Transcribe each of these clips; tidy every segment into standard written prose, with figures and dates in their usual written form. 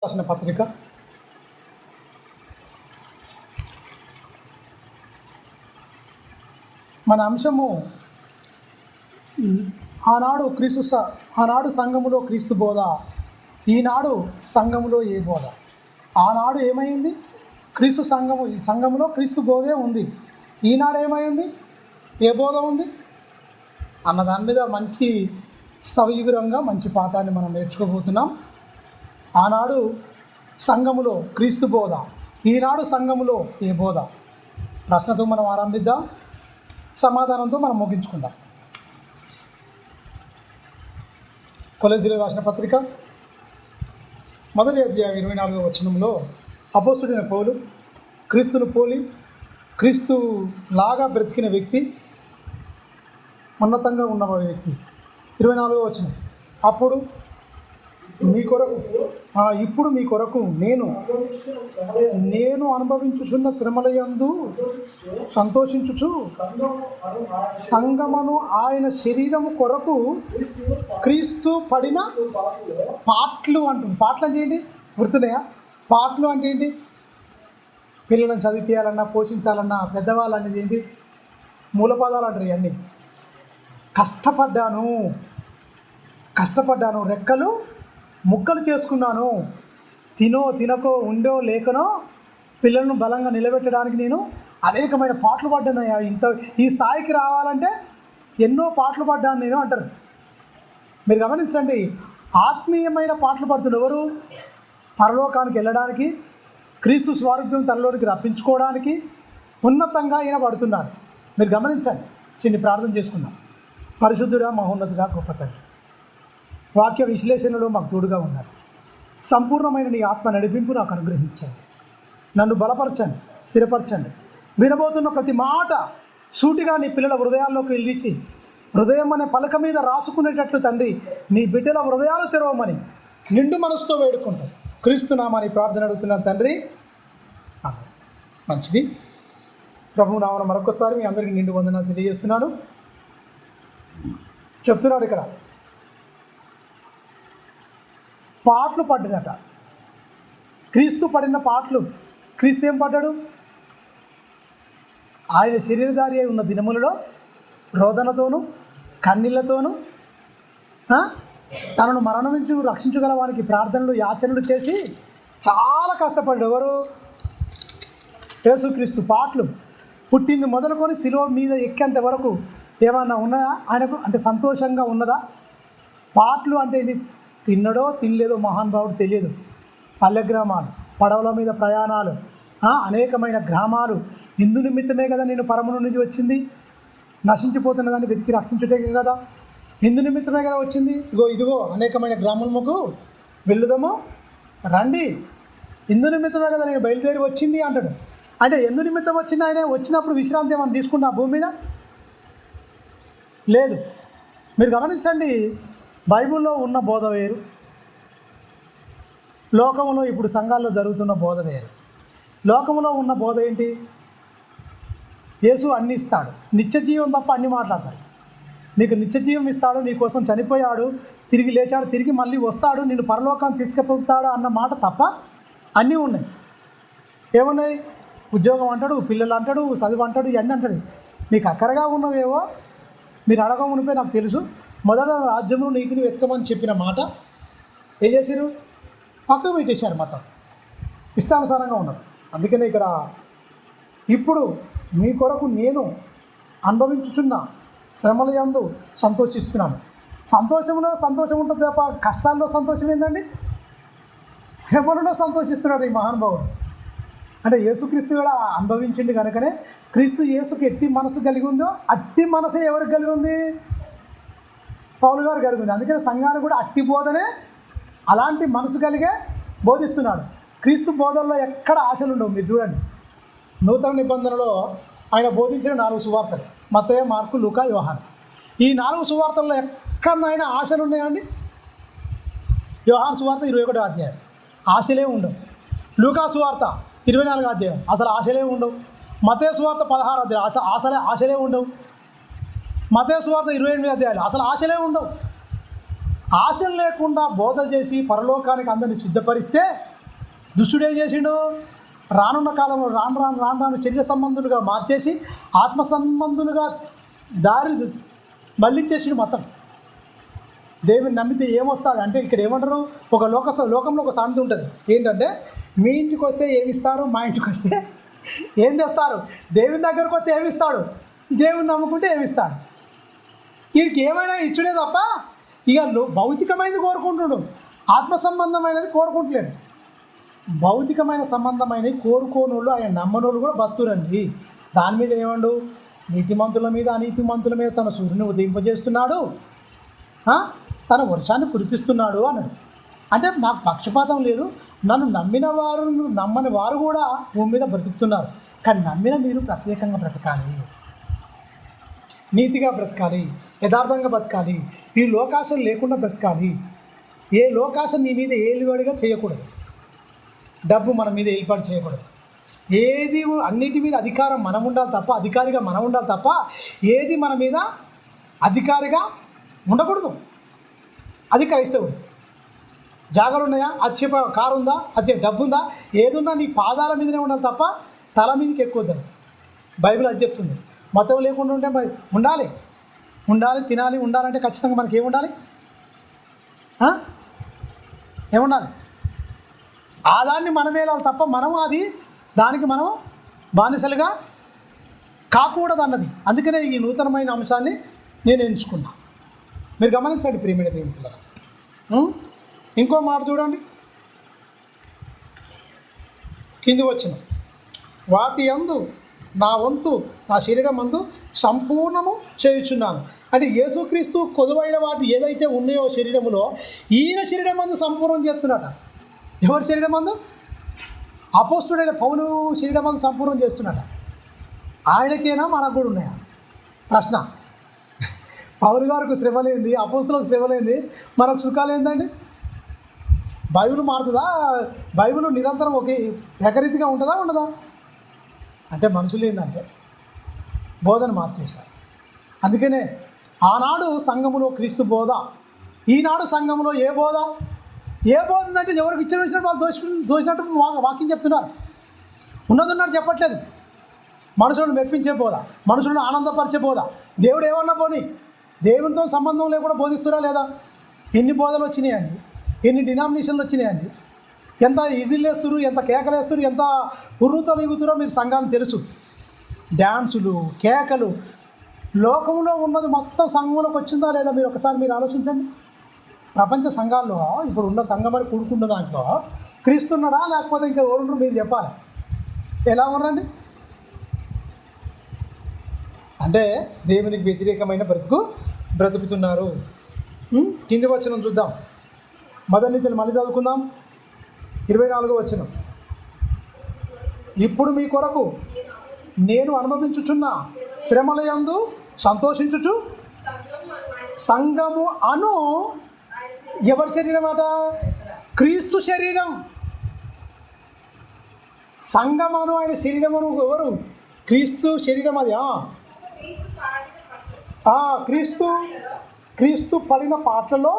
రాసిన పత్రిక మన అంశము ఆనాడు సంఘములో క్రీస్తు బోధ, ఈనాడు సంఘములో ఏ బోధ. ఆనాడు ఏమైంది? సంఘములో క్రీస్తు బోధే ఉంది. ఈనాడు ఏమైంది? ఏ బోధ ఉంది అన్న దాని మీద మంచి సవివరంగా మంచి పాఠాన్ని మనం నేర్చుకోబోతున్నాం. ఆనాడు సంఘములో క్రీస్తు బోధ, ఈనాడు సంఘములో ఏ బోధ. ప్రశ్నతో మనం ఆరంభిద్దాం, సమాధానంతో మనం ముగించుకుందాం. కొలెసీయులకు రాసిన పత్రిక 1వ అధ్యాయం 24వ వచనంలో అపోస్తలుడైన పౌలు క్రీస్తును పోలి క్రీస్తు లాగా బ్రతికిన వ్యక్తి, ఉన్నతంగా ఉన్న వ్యక్తి. 24వ వచనం, ఇప్పుడు మీ కొరకు నేను అనుభవించుచున్న శ్రమలయందు సంతోషించుచు సంగమను ఆయన శరీరము కొరకు క్రీస్తు పడిన పాటలు అంటుంది. పాటలు అంటే ఏంటి? గుర్తున్నాయా? పాటలు అంటే ఏంటి? పిల్లలను చదివించాలన్నా, పోషించాలన్నా, పెద్దవాళ్ళు అనేది ఏంటి? మూలపదాలు అంటారు. ఇవన్నీ కష్టపడ్డాను, రెక్కలు ముక్కలు చేసుకున్నాను, తినకో ఉండో లేకనో పిల్లలను బలంగా నిలబెట్టడానికి నేను అనేకమైన పాటలు పడ్డాను. ఈ స్థాయికి రావాలంటే ఎన్నో పాటలు పడ్డాను నేను అంటారు. మీరు గమనించండి, ఆత్మీయమైన పాటలు పడుతున్న ఎవరు? పరలోకానికి వెళ్ళడానికి, క్రీస్తు స్వారూప్యం తనలోనికి రప్పించుకోవడానికి ఉన్నతంగా ఈయన పడుతున్నాడు. మీరు గమనించండి. చిన్ని ప్రార్థన చేసుకుందాం. పరిశుద్ధుడా, మహోన్నతుడా, గొప్ప తండ్రి, వాక్య విశ్లేషణలో మాకు తోడుగా ఉన్నాడు. సంపూర్ణమైన నీ ఆత్మ నడిపింపు నాకు అనుగ్రహించండి. నన్ను బలపరచండి, స్థిరపరచండి. వినబోతున్న ప్రతి మాట సూటిగా నీ పిల్లల హృదయాల్లోకి వెళ్ళిచి హృదయం అనే పలక మీద రాసుకునేటట్లు తండ్రి, నీ బిడ్డల హృదయాలు తెరవమని నిండు మనసుతో వేడుకుంటాం. క్రీస్తునామని ప్రార్థన అడుగుతున్నాను తండ్రి. మంచిది. ప్రభువు నామమున మరొకసారి మీ అందరికీ నిండు వందనాలు తెలియజేస్తున్నాను. చెప్తున్నాడు ఇక్కడ, పాటలు పడ్డదట. క్రీస్తు పడిన పాటలు. క్రీస్తు ఏం పడ్డాడు? ఆయన శరీరధారి అయి ఉన్న దినములలో రోదనతోనూ కన్నీళ్లతోనూ తనను మరణం నుంచి రక్షించగల వారికి ప్రార్థనలు యాచనలు చేసి చాలా కష్టపడ్డాడు. ఎవరు? యేసుక్రీస్తు. పాటలు పుట్టింది మొదలుకొని శిలువ మీద ఎక్కేంత వరకు ఏమన్నా ఉన్నదా ఆయనకు? అంటే సంతోషంగా ఉన్నదా? పాటలు అంటే తిన్నడో తినలేదో మహానుభావుడు తెలియదు. పల్లె గ్రామాలు, పడవల మీద ప్రయాణాలు, అనేకమైన గ్రామాలు. ఇందు నిమిత్తమే కదా నేను పరము నుంచి వచ్చింది, నశించిపోతున్న దాన్ని వెతికి రక్షించుటే కదా. ఇందు నిమిత్తమే కదా వచ్చింది. ఇదిగో అనేకమైన గ్రామములకు వెళ్ళుదాము రండి, ఇందు నిమిత్తమే కదా నేను బయలుదేరి వచ్చింది అంటాడు. అంటే ఎందు నిమిత్తం వచ్చింది? ఆయన వచ్చినప్పుడు విశ్రాంతి ఏమైనా తీసుకున్నా భూమి మీద? లేదు. మీరు గమనించండి, బైబిల్లో ఉన్న బోధ వేరు, లోకంలో ఇప్పుడు సంఘాల్లో జరుగుతున్న బోధ వేరు. లోకంలో ఉన్న బోధ ఏంటి? యేసు అన్ని ఇస్తాడు, నిత్యజీవం తప్ప అన్నీ మాట్లాడతారు. నీకు నిత్యజీవం ఇస్తాడు, నీ కోసం చనిపోయాడు, తిరిగి లేచాడు, తిరిగి మళ్ళీ వస్తాడు, నిన్ను పరలోకాన్ని తీసుకుపోతాడు అన్న మాట తప్ప అన్నీ ఉన్నాయి. ఏమున్నాయి? ఉద్యోగం అంటాడు, పిల్లలు అంటాడు, చదువు అంటాడు, ఇవన్నీ అంటాడు. మీకు అక్కరగా ఉన్నవేవో మీరు అడగమునిపై నాకు తెలుసు. మొదట రాజ్యమును నీతిని వెతకమని చెప్పిన మాట ఏం చేశారు? పక్కకు పెట్టేశారు. మొత్తం ఇష్టానుసారంగా ఉన్నారు. అందుకనే ఇక్కడ ఇప్పుడు మీ కొరకు నేను అనుభవించుచున్న శ్రమల యందు సంతోషిస్తున్నాను. సంతోషం ఉంటుంది తప్ప కష్టాల్లో సంతోషం ఏందండి? శ్రమలలో సంతోషిస్తున్నాడు ఈ మహానుభావుడు. అంటే యేసుక్రీస్తు కూడా అనుభవించింది కనుకనే క్రీస్తు యేసుకు ఎట్టి మనసు కలిగి ఉందో అట్టి మనసే ఎవరికి కలిగి ఉంది? పౌలు గారు కలిగి ఉంది. అందుకని సంఘాన్ని కూడా అట్టి బోధనే, అలాంటి మనసు కలిగే బోధిస్తున్నాడు. క్రీస్తు బోధనలో ఎక్కడ ఆశలు ఉండవు. మీరు చూడండి, నూతన నిబంధనలో ఆయన బోధించిన 4 సువార్తలు, మత్తయి, మార్కు, లూకా, యోహాను. ఈ 4 సువార్తల్లో ఎక్కడైనా ఆశలు ఉన్నాయండి? యోహాను సువార్త 21వ అధ్యాయం, ఆశలే ఉండవు. లూకా సువార్త 24వ అధ్యాయం, అసలు ఆశలే ఉండవు. మత్తయి సువార్త 16వ అధ్యాయం, ఆశలే ఉండవు. మత్తయి సువార్త 28వ అధ్యాయాలు, అసలు ఆశలే ఉండవు. ఆశలు లేకుండా బోధ చేసి పరలోకానికి అందరిని సిద్ధపరిస్తే దుష్టుడు ఏం చేసిండు? రానున్న కాలంలో రాను శరీర సంబంధులుగా మార్చేసి ఆత్మ సంబంధులుగా దారి మళ్ళించేసిండు మొత్తం. దేవుని నమ్మితే ఏమొస్తుంది అంటే ఇక్కడ ఏమంటారు, ఒక లోకంలో ఒక సామెత ఉంటుంది ఏంటంటే, మీ ఇంటికి వస్తే ఏమిస్తారు, మా ఇంటికి వస్తే ఏం తెస్తారు. దేవుని దగ్గరకు వస్తే ఏమిస్తాడు, దేవుని నమ్ముకుంటే ఏమిస్తాడు. వీడికి ఏమైనా ఇచ్చుడే తప్ప ఇక భౌతికమైనది కోరుకుంటున్నాడు, ఆత్మ సంబంధమైనది కోరుకుంటలేడు. భౌతికమైన సంబంధమైనవి కోరుకోనోళ్ళు ఆయన నమ్మనోళ్ళు కూడా బతురండి. దాని మీద ఏమండు, నీతిమంతుల మీద అనీతిమంతుల మీద తన సూర్యుని ఉదయింపజేస్తున్నాడు, తన వర్షాన్ని కురిపిస్తున్నాడు అన్నాడు. అంటే నాకు పక్షపాతం లేదు, నన్ను నమ్మని వారు కూడా భూమి మీద బ్రతుకుతున్నారు. కానీ నమ్మిన మీరు ప్రత్యేకంగా బ్రతకాలి, నీతిగా బ్రతకాలి, యథార్థంగా బ్రతకాలి, ఈ లోకాశలు లేకుండా బ్రతకాలి. ఏ లోకాశ నీ మీద ఏలుబడిగా చేయకూడదు, డబ్బు మన మీద ఏర్పాటు చేయకూడదు. ఏది అన్నిటి మీద అధికారం మనం ఉండాలి తప్ప, అధికారిగా మనం ఉండాలి తప్ప ఏది మన మీద అధికారిగా ఉండకూడదు. అది క్రైస్తవుడు. జాగాలు ఉన్నాయా, అతిశయ కారు ఉందా, అతిశయ డబ్బు ఉందా, ఏదున్నా నీ పాదాల మీదనే ఉండాలి తప్ప తల మీదకి ఎక్కువద్దు. బైబిల్ అది చెప్తుంది. మతం లేకుండా ఉంటే ఉండాలి, తినాలి. ఉండాలంటే ఖచ్చితంగా మనకి ఏముండాలి, ఏముండాలి? ఆదాన్ని మనం వేయాలి తప్ప మనం దానికి మనం బానిసలుగా కాకూడదు అన్నది. అందుకనే ఈ నూతనమైన అంశాన్ని నేను ఎంచుకున్నా. మీరు గమనించండి ప్రియమైన దేవుని పిల్లలు. ఇంకో మాట చూడండి, కింది వచ్చిన వాటి యందు నా వంతు నా శరీరం అందు సంపూర్ణము చేయుచున్నాను. అంటే యేసుక్రీస్తు కొదువైన వాటి ఏదైతే ఉన్నాయో శరీరములో, ఈయన శరీరం అందు సంపూర్ణం చేస్తున్నట. ఎవరి శరీరం అందు? అపోస్తుడైన పౌలు శరీరం అందు సంపూర్ణం చేస్తున్నట. ఆయనకేనా మనకు కూడా ఉన్నాయా? ప్రశ్న. పౌలు గారికి శ్రమలేంది, అపోస్తులకు శ్రమలేంది, మనకు సుఖాలు ఏందండి? బైబిల్ మారుతుందా? బైబిల్ నిరంతరం ఒకే ఏకరీతిగా ఉంటుందా ఉండదా? అంటే మనుషులు ఏంటంటే బోధన మార్చేశారు. అందుకనే ఆనాడు సంఘములో క్రీస్తు బోధ, ఈనాడు సంఘములో ఏ బోధ ఉందంటే ఎవరికి ఇచ్చిన వాళ్ళు దోసినట్టు వాక్యం చెప్తున్నారు. ఉన్నది చెప్పట్లేదు. మనుషులను మెప్పించే బోధ, మనుషులను ఆనందపరిచే బోధ. దేవుడు ఏమన్నా పోనీ, దేవునితో సంబంధం లేకుండా బోధిస్తురా లేదా? ఎన్ని బోధలు వచ్చినాయండి, ఎన్ని డినామినేషన్లు వచ్చినాయండి, ఎంత ఈజీలేస్తురు, ఎంత కేకలేస్తురు, ఎంత ఉర్రుతలు ఎగుతురో మీరు సంఘాన్ని తెలుసు. డ్యాన్సులు, కేకలు, లోకంలో ఉన్నది మొత్తం సంఘంలోకి వచ్చిందా లేదా మీరు ఒకసారి ఆలోచించండి. ప్రపంచ సంఘాల్లో ఇప్పుడు ఉన్న సంఘం అని కూడుకున్న దాంట్లో క్రీస్తున్నాడా లేకపోతే ఇంకా ఎవరు మీరు చెప్పాలి. ఎలా ఉన్నారండి? అంటే దేవునికి వ్యతిరేకమైన బ్రతుకుతున్నారు. కింది వచనం చూద్దాం, మొదటి నుంచి మళ్ళీ చదువుకుందాం. 24వ వచనం, ఇప్పుడు మీ కొరకు నేను అనుభవించుచున్న శ్రమలయందు సంతోషించుచు సంఘము అను ఎవరి శరీరం అట? క్రీస్తు శరీరం. సంఘమను ఆయన శరీరమును ఎవరు? క్రీస్తు శరీరం. అది క్రీస్తు పడిన పాటలలో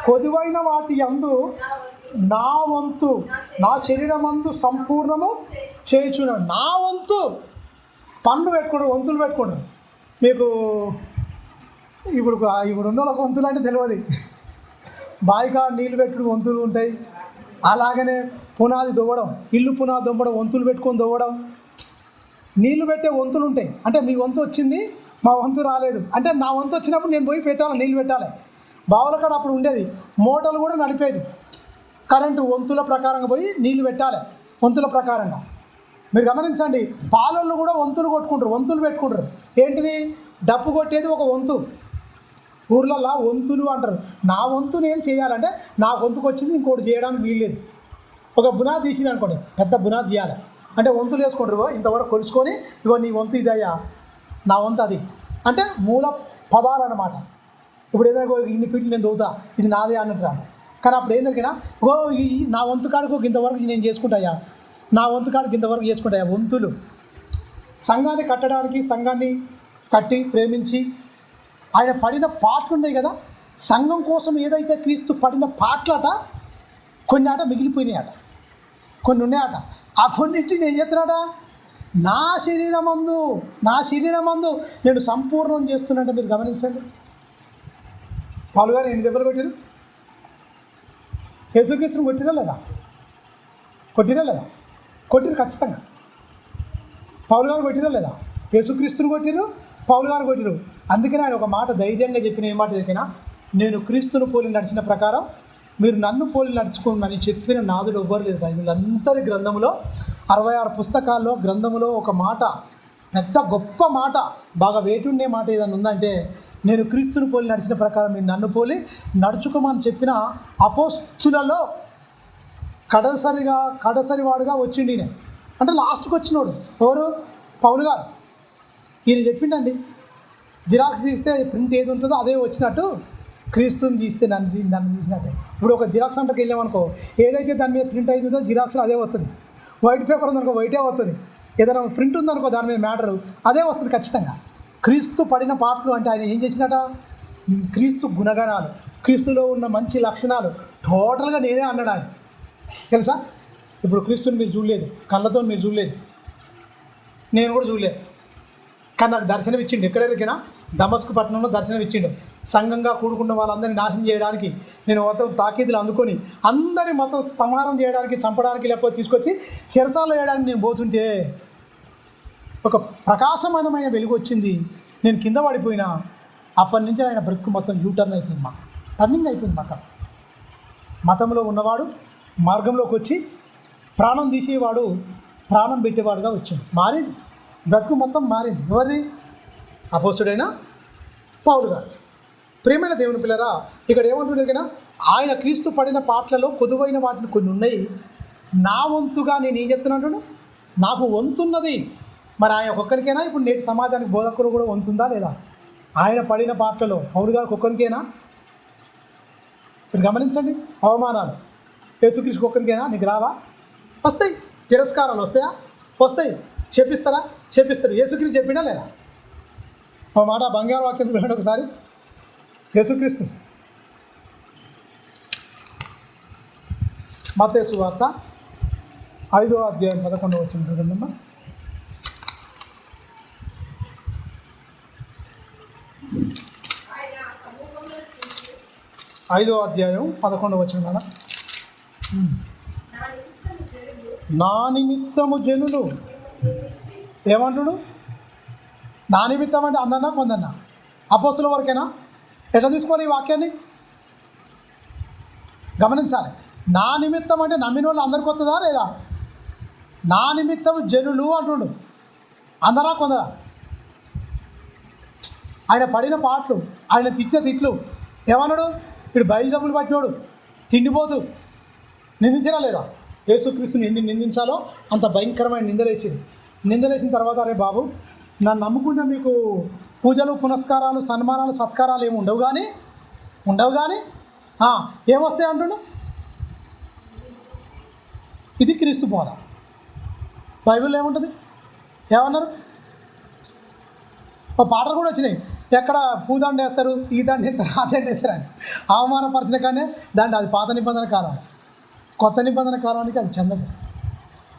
కొదువైన వాటి యందు నా వంతు నా శరీరమందు సంపూర్ణము చేయుచున్నాను. నా వంతు పన్ను పెట్టుకోండి, వంతులు పెట్టుకోండి. మీకు ఇప్పుడు ఉన్న వాళ్ళకి వంతులు అంటే తెలియదు. బాయికా నీళ్ళు పెట్టుడు వంతులు ఉంటాయి, అలాగనే పునాది దొవ్వడం, ఇల్లు పునాది దొవ్వడం, వంతులు పెట్టుకొని దొవ్వడం, నీళ్లు పెట్టే వంతులు ఉంటాయి. అంటే మీ వంతు వచ్చింది, మా వంతు రాలేదు అంటే నా వంతు వచ్చినప్పుడు నేను పోయి పెట్టాలి, నీళ్ళు పెట్టాలి. బావుల కాడ అప్పుడు ఉండేది, మోటార్లు కూడా నడిపేది కరెంటు వంతుల ప్రకారంగా పోయి నీళ్లు పెట్టాలి, వంతుల ప్రకారంగా. మీరు గమనించండి, పాలళ్ళు కూడా వంతులు పెట్టుకుంటారు. ఏంటిది? డప్పు కొట్టేది ఒక వంతు. ఊర్లల్లో వంతులు అంటారు. నా వంతు నేను చేయాలంటే నా వంతుకు వచ్చింది, ఇంకోటి చేయడానికి వీల్లేదు. ఒక బునాది తీసింది అనుకోండి, పెద్ద బునాది తీయాలి అంటే వంతులు వేసుకుంటారు. ఇంతవరకు కొలుసుకొని ఇగో నీ వంతు ఇదయ్యా, నా వంతు అది అంటే మూల పదాలు అన్నమాట. ఇప్పుడు ఏదైనా ఇన్ని ఫీట్లు నేను దొవుతా, ఇది నాదే అన్నట్టు రాను. కానీ అప్పుడు ఏంటంటే నా వంతు కాడికి ఇంతవరకు నేను చేసుకుంటాయా, నా వంతు కాడికి ఇంతవరకు చేసుకుంటాయా. వంతులు సంఘాన్ని కట్టడానికి, సంఘాన్ని కట్టి ప్రేమించి ఆయన పడిన పాటలు ఉన్నాయి కదా, సంఘం కోసం ఏదైతే క్రీస్తు పడిన పాటలట కొన్ని ఆట మిగిలిపోయినాయట, కొన్ని ఉన్నాయట. ఆ కొన్నింటిని ఏం చేస్తున్నాడ, నా శరీరమందు నేను సంపూర్ణం చేస్తున్నట్టు మీరు గమనించండి. పౌలు గారు ఎన్ని దెబ్బలు కొట్టారు? యేసుక్రీస్తుని కొట్టిరా లేదా? కొట్టిరు ఖచ్చితంగా. పౌలు గారు కొట్టిరా లేదా? యేసుక్రీస్తుని కొట్టిరు, పౌలు గారు కొట్టిరు. అందుకని ఆయన ఒక మాట ధైర్యంగా చెప్పిన ఏ మాట చెప్పినా, నేను క్రీస్తును పోలి నడిచిన ప్రకారం మీరు నన్ను పోలి నడుచుకోమని చెప్పిన నాదుడు ఎవ్వరు లేదు. బైబిలంతరి గ్రంథములో 66 పుస్తకాల్లో గ్రంథములో ఒక మాట, పెద్ద గొప్ప మాట, బాగా వేటుండే మాట ఏదైనా ఉందంటే, నేను క్రీస్తును పోలి నడిచిన ప్రకారం మీరు నన్ను పోలి నడుచుకోమని చెప్పిన అపోస్తులలో కడసరి వాడుగా వచ్చిండి. అంటే లాస్ట్కి వచ్చినోడు ఎవరు? పౌలు గారు. ఈయన చెప్పిండండి, జిరాక్స్ తీస్తే ప్రింట్ ఏది ఉంటుందో అదే వచ్చినట్టు, క్రీస్తుని తీస్తే నన్ను తీసినట్టే. ఇప్పుడు ఒక జిరాక్స్ సెంటర్కి వెళ్ళామనుకో, ఏదైతే దాని మీద ప్రింట్ అవుతుందో జిరాక్స్లో అదే వస్తుంది. వైట్ పేపర్ ఉందనుకో వైటే వస్తుంది. ఏదైనా ప్రింట్ ఉందనుకో దాని మీద మ్యాటరు అదే వస్తుంది ఖచ్చితంగా. క్రీస్తు పడిన పాటలు అంటే ఆయన ఏం చేసినట, క్రీస్తు గుణగణాలు, క్రీస్తులో ఉన్న మంచి లక్షణాలు టోటల్గా నేనే అన్నాడు ఆయన. తెలుసా? ఇప్పుడు క్రీస్తుని మీరు చూడలేదు, కళ్ళతో మీరు చూడలేదు, నేను కూడా చూడలేదు, కానీ నాకు దర్శనం ఇచ్చిండు. ఎక్కడెక్కడికైనా దమస్కు పట్టణంలో దర్శనం ఇచ్చిండు. సంఘంగా కూడుకున్న వాళ్ళందరినీ నాశనం చేయడానికి, నేను మొత్తం తాకీదులు అందుకొని అందరి మొత్తం సంహారం చేయడానికి, చంపడానికి, లేకపోతే తీసుకొచ్చి శిరసాలు వేయడానికి నేను పోతుంటే ఒక ప్రకాశమానమైన వెలుగు వచ్చింది. నేను కింద పడిపోయినా. అప్పటి నుంచి ఆయన బ్రతుకు మొత్తం యూటర్న్ అయిపోయింది, మాకు టర్నింగ్ అయిపోయింది. మతంలో ఉన్నవాడు మార్గంలోకి వచ్చి ప్రాణం తీసేవాడు ప్రాణం పెట్టేవాడుగా వచ్చాడు. మారింది, బ్రతుకు మొత్తం మారింది. ఎవరిది? అపోస్తుడైన పౌలు గారు. ప్రియమైన దేవుని పిల్లరా, ఇక్కడ ఏమంటున్నారు కదా, ఆయన క్రీస్తు పడిన పాటలలో కొదువైన వాటిని కొన్ని ఉన్నాయి. నా వంతుగా నేను ఏం చెప్తున్నాను, నాకు వంతున్నది. మరి ఆయన ఒక్కరికైనా ఇప్పుడు నేటి సమాజానికి బోధకుడు కూడా వంతుందా లేదా? ఆయన పడిన పాటలలో పౌలు గారికి ఒక్కరికైనా? మీరు గమనించండి, అవమానాలు యేసుక్రీస్తుకి ఒక్కరికైనా నీకు రావా? వస్తాయి. తిరస్కారాలు వస్తాయా? వస్తాయి. చెప్పిస్తారు. యేసుక్రీస్తు చెప్పినా లేదా? ఒక మాట బంగారు వాక్యం చూడండి ఒకసారి. యేసుక్రీస్తు మత్తయి సువార్త 5వ అధ్యాయం 11వ వచనం చూడండమ్మా. 5వ అధ్యాయం 11వ వచనం. నా నిమిత్తము జనులు ఏమంటుడు? నా నిమిత్తం అంటే అందన్నా కొందన్నా? అపోస్తుల వరకేనా? ఎట్లా తీసుకోవాలి ఈ వాక్యాన్ని? గమనించాలి. నా నిమిత్తం అంటే నమ్మిన వాళ్ళు అందరికి వస్తుందా లేదా? నా నిమిత్తం జనులు అంటుడు, అందరా కొందరా? ఆయన పడిన పాటలు, ఆయన తిట్లు ఏమన్నాడు? ఇప్పుడు బయలుజబ్బులు పట్టినోడు, తిండిపోతూ నిందించరా లేదా? యేసుక్రీస్తుని ఎన్ని నిందించాలో అంత భయంకరమైన నిందలేసిన తర్వాత, అరే బాబు, నన్ను నమ్ముకుంటే మీకు పూజలు, పునస్కారాలు, సన్మానాలు, సత్కారాలు ఏమి ఉండవు కానీ ఏమొస్తాయి అంటుండు. ఇది క్రీస్తు బోధ. బైబిల్లో ఏముంటుంది? ఏమన్నారు? ఒక పాటలు కూడా వచ్చినాయి. ఎక్కడ పూదండ వేస్తారు, ఈ దండ వేస్తారు, ఆ దండ వేస్తారు అని అవమానపరిచిన కానీ దాంట్లో అది పాత నిబంధన కాలం. కొత్త నిబంధన కాలానికి అది చెందదు.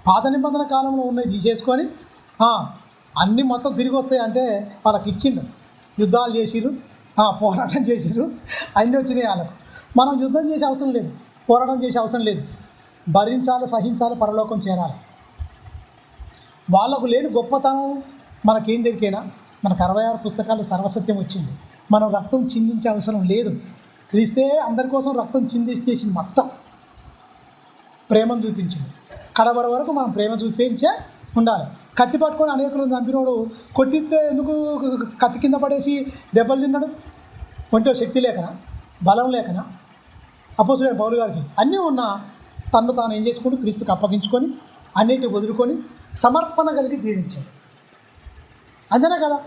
పాత నిబంధన కాలంలో ఉన్నది తీసేసుకొని అన్నీ మొత్తం తిరిగి వస్తాయి అంటే వాళ్ళకి ఇచ్చిండు. యుద్ధాలు చేసిరు, పోరాటం చేసిరు, అన్నీ వచ్చినాయి వాళ్ళకు. మనం యుద్ధం చేసే అవసరం లేదు, పోరాటం చేసే అవసరం లేదు. భరించాలి, సహించాలి, పరలోకం చేరాలి. వాళ్ళకు లేని గొప్పతనం మనకేం దొరికేనా? మనకు 66 పుస్తకాలు సర్వసత్యం వచ్చింది. మనం రక్తం చిందించే అవసరం లేదు. క్రీస్తే అందరి కోసం రక్తం చిందించేసింది. మొత్తం ప్రేమను చూపించింది. కడవర వరకు మనం ప్రేమ చూపించే ఉండాలి. కత్తి పట్టుకొని అనేకులను చంపినోడు కొట్టిస్తే ఎందుకు కత్తి కింద పడేసి దెబ్బలు తిన్నాడు? ఒంట్లో శక్తి లేకనా, బలం లేకనా? అపోస్తులైన పౌలు గారికి అన్నీ ఉన్నా తను తాను ఏం చేసుకుంటూ క్రీస్తుకు అప్పగించుకొని అన్నిటిని వదులుకొని సమర్పణ కలిగి జీవించాడు. అంతేనా కదా?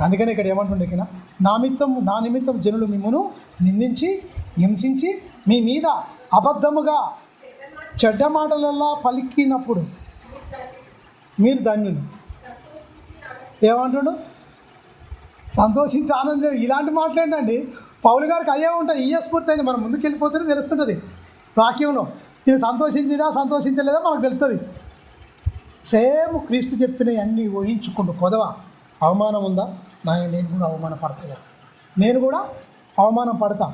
అందుకని ఇక్కడ ఏమంటుండే కినా, నా నిమిత్తం జనులు మిమ్మును నిందించి హింసించి మీ మీద అబద్ధముగా చెడ్డ మాటలల్లా పలికినప్పుడు మీరు ధన్యులు. ఏమంటుడు? సంతోషించి ఆనందం. ఇలాంటి మాటలేంటండి? పౌలు గారికి అయ్యే ఉంటాయి, ఇయ్యే స్ఫూర్తి అయింది. మనం ముందుకు వెళ్ళిపోతేనే తెలుస్తుంటుంది వాక్యంలో. నేను సంతోషించలేదా మనకు తెలుస్తుంది. సేమ్ క్రీస్తు చెప్పినవి అన్నీ ఊహించుకుంటూ కొదవ అవమానం ఉందా నాయన, నేను కూడా అవమానం పడతాయా, నేను కూడా అవమానం పడతా.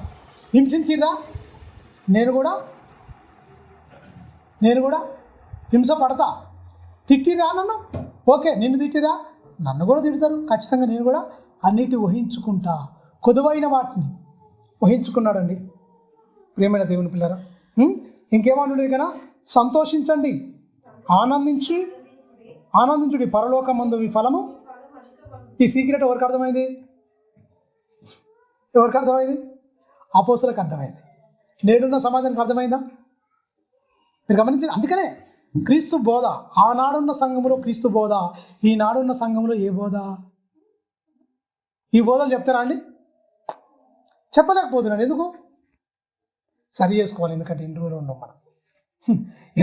హింసించిరా, నేను కూడా హింస పడతా. తిట్టిరా నన్ను, ఓకే నిన్ను తిట్టిరా, నన్ను కూడా తిడతారు ఖచ్చితంగా, నేను కూడా అన్నిటి ఊహించుకుంటా. కొదువైన వాటిని ఊహించుకున్నాడండి ప్రియమైన దేవుని పిల్లరా. ఇంకేమంటుండే కదా, సంతోషించండి, ఆనందించుడి పరలోకమందు మీ ఫలము. ఈ సీక్రెట్ ఎవరికి అర్థమైంది? అపోస్తలకు అర్థమైంది. నేడున్న సమాజానికి అర్థమైందా? మీరు గమనించండి. అందుకనే క్రీస్తు బోధ, ఆనాడున్న సంఘంలో క్రీస్తు బోధ, ఈనాడున్న సంఘంలో ఏ బోధ? ఈ బోధలు చెప్తారా అండి? చెప్పలేకపోతున్నాను. ఎందుకు? సరి చేసుకోవాలి. ఎందుకంటే ఇంటర్వ్యూలో ఉన్నాం మనం.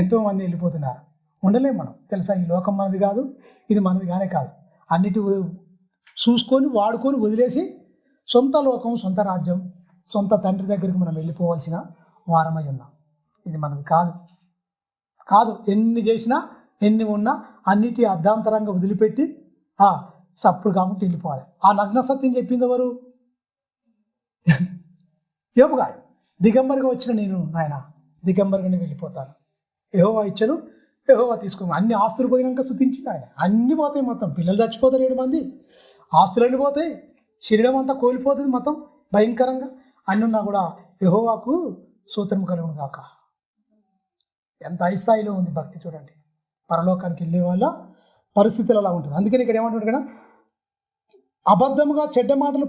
ఎంతోమంది వెళ్ళిపోతున్నారు, ఉండలేం మనం. తెలుసా, ఈ లోకం మనది కాదు, ఇది మనది కానే కాదు. అన్నిటి చూసుకొని వాడుకొని వదిలేసి సొంత లోకం, సొంత రాజ్యం, సొంత తండ్రి దగ్గరికి మనం వెళ్ళిపోవాల్సిన వారమై ఉన్నాం. ఇది మనది కాదు. ఎన్ని చేసినా ఎన్ని ఉన్నా అన్నిటి అర్ధాంతరంగా వదిలిపెట్టి సప్పుడు కాబట్టి వెళ్ళిపోవాలి. ఆ నగ్న సత్యం చెప్పింది ఎవరు? యోబు గారు. దిగంబరిగా వచ్చిన నేను నాయన దిగంబరిగానే వెళ్ళిపోతాను, యెహోవా ఇచ్చను యెహోవా తీసుకో. అన్ని ఆస్తులు పోయినాక స్తుతించింది ఆయన. అన్నీ పోతాయి మొత్తం. పిల్లలు చచ్చిపోతారు 7 మంది, ఆస్తులన్నీ పోతాయి, శరీరం అంతా కోల్పోతుంది మొత్తం భయంకరంగా. అన్నీ ఉన్నా కూడా యెహోవాకు స్తోత్రం కలుగును గాక. ఎంత స్థాయిలో ఉంది భక్తి చూడండి. పరలోకానికి వెళ్ళే వాళ్ళ పరిస్థితులు అలా ఉంటుంది. అందుకని ఇక్కడ ఏమంటున్నాడు కదా, అబద్ధముగా చెడ్డ మాటలు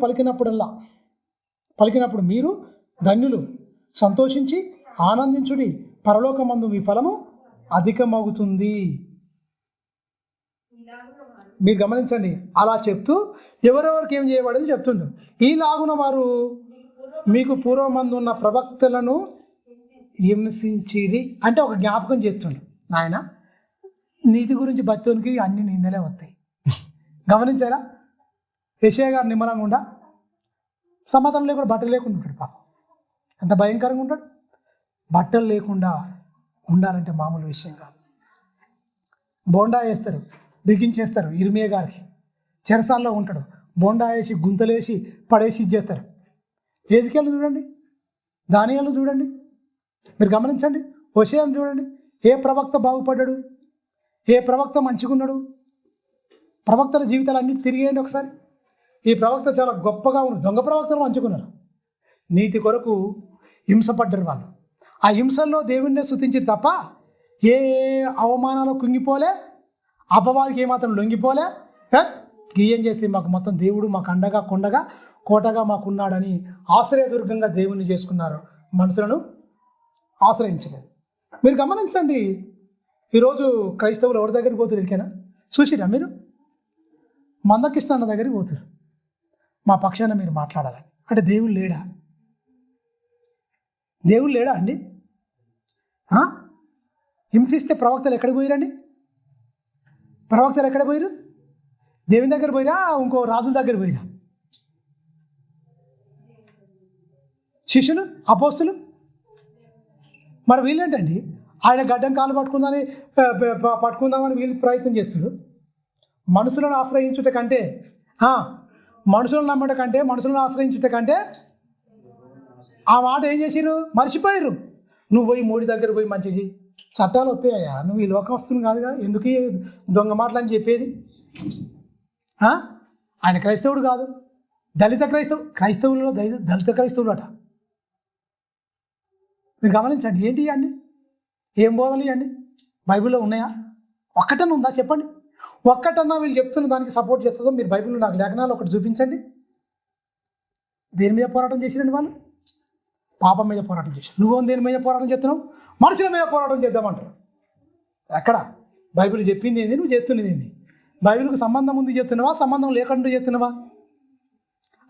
పలికినప్పుడు మీరు ధన్యులు, సంతోషించి ఆనందించుడి, పరలోకమందు మీ ఫలము అధికమవుతుంది. మీరు గమనించండి. అలా చెప్తూ ఎవరెవరికి ఏం చేయబడేది చెప్తుంది. ఈలాగున వారు మీకు పూర్వమందు ఉన్న ప్రవక్తలను హింసించిరి అంటే ఒక జ్ఞాపకం చేస్తుండ్రు. నాయన నీతి గురించి బతునికి అన్ని నిందలే వస్తాయి. గమనించారా? యెషయా గారు నిమ్మలంగా ఉండా, సమాధానం లేకుండా బట్టలు లేకుండా ఉంటాడు. పాపం ఎంత భయంకరంగా ఉంటాడు. బట్టలు లేకుండా ఉండాలంటే మామూలు విషయం కాదు. బోండా వేస్తారు, బిగించేస్తారు. ఇర్మియా గారికి చెరసాల్లో ఉంటాడు, బోండా వేసి గుంతలేసి పడేసి ఇచ్చేస్తారు. ఎజికేలు చూడండి, దానియేలు చూడండి, మీరు గమనించండి. హోషేయను చూడండి. ఏ ప్రవక్త బాగుపడ్డాడు? ఏ ప్రవక్త మంచిగున్నాడు? ప్రవక్తల జీవితాలు అన్నిటి తిరిగేయండి ఒకసారి. ఈ ప్రవక్త చాలా గొప్పగా ఉన్నారు, దొంగ ప్రవక్తలు మంచిగున్నారు. నీతి కొరకు హింసపడ్డారు వాళ్ళు. ఆ హింసల్లో దేవుణ్ణే స్తుతించారు తప్ప ఏ అవమానాలు కుంగిపోలే, అపవాదికి ఏమాత్రం లొంగిపోలే. ఏం చేస్తే మాకు మొత్తం దేవుడు మాకు అండగా కొండగా కోటగా మాకున్నాడని ఆశ్రయదుర్గంగా దేవుణ్ణి చేసుకున్నారు, మనుషులను ఆశ్రయించలేదు. మీరు గమనించండి. ఈరోజు క్రైస్తవులు ఎవరి దగ్గరికి పోతారు? ఇరికేనా చూసిరా మీరు? మందకృష్ణ అన్న దగ్గరికి పోతారు, మా పక్షాన మీరు మాట్లాడాలని. అంటే దేవుడు లేడా? దేవుడు లేడా అండి? హింసిస్తే ప్రవక్తలు ఎక్కడికి పోయిరండి? ప్రవక్తలు ఎక్కడ పోయిరు? దేవుని దగ్గర పోయిరా, ఇంకో రాజుల దగ్గర పోయిరా? శిష్యులు, అపోస్తులు. మరి వీళ్ళేంటండి? ఆయన గడ్డం కాలు పట్టుకుందామని వీళ్ళు ప్రయత్నం చేస్తారు. మనుషులను ఆశ్రయించుట కంటే, మనుషులను నమ్మట కంటే, మనుషులను ఆశ్రయించుట కంటే ఆ మాట ఏం చేసిరు? మర్చిపోయారు. నువ్వు పోయి మోడీ దగ్గర పోయి మంచిది చట్టాలు వస్తాయా? నువ్వు ఈ లోకం వస్తుంది కాదుగా, ఎందుకు దొంగ మాటలు అని చెప్పేది? ఆయన క్రైస్తవుడు కాదు, క్రైస్తవులలో దళిత క్రైస్తవులు అట. మీరు గమనించండి. ఏంటి ఇవ్వండి? ఏం బోధలు ఇవ్వండి? బైబిల్లో ఉన్నాయా? ఒక్కటన్నా ఉందా చెప్పండి? ఒక్కటన్నా వీళ్ళు చెప్తున్న దానికి సపోర్ట్ చేస్తుందో మీరు బైబిల్లో నాకు లేఖనాలు ఒకటి చూపించండి. దేని మీద పోరాటం చేసిరండి వాళ్ళు? పాపం మీద పోరాటం చేశారు. నువ్వు దేని మీద పోరాటం చేస్తున్నావు? మనుషుల మీద పోరాటం చేద్దామంటారు. ఎక్కడ? బైబిల్ చెప్పింది ఏంది, నువ్వు చేస్తున్నది ఏంది? బైబిల్కి సంబంధం ఉంది చేస్తున్నావా, సంబంధం లేకుండా చేస్తున్నావా?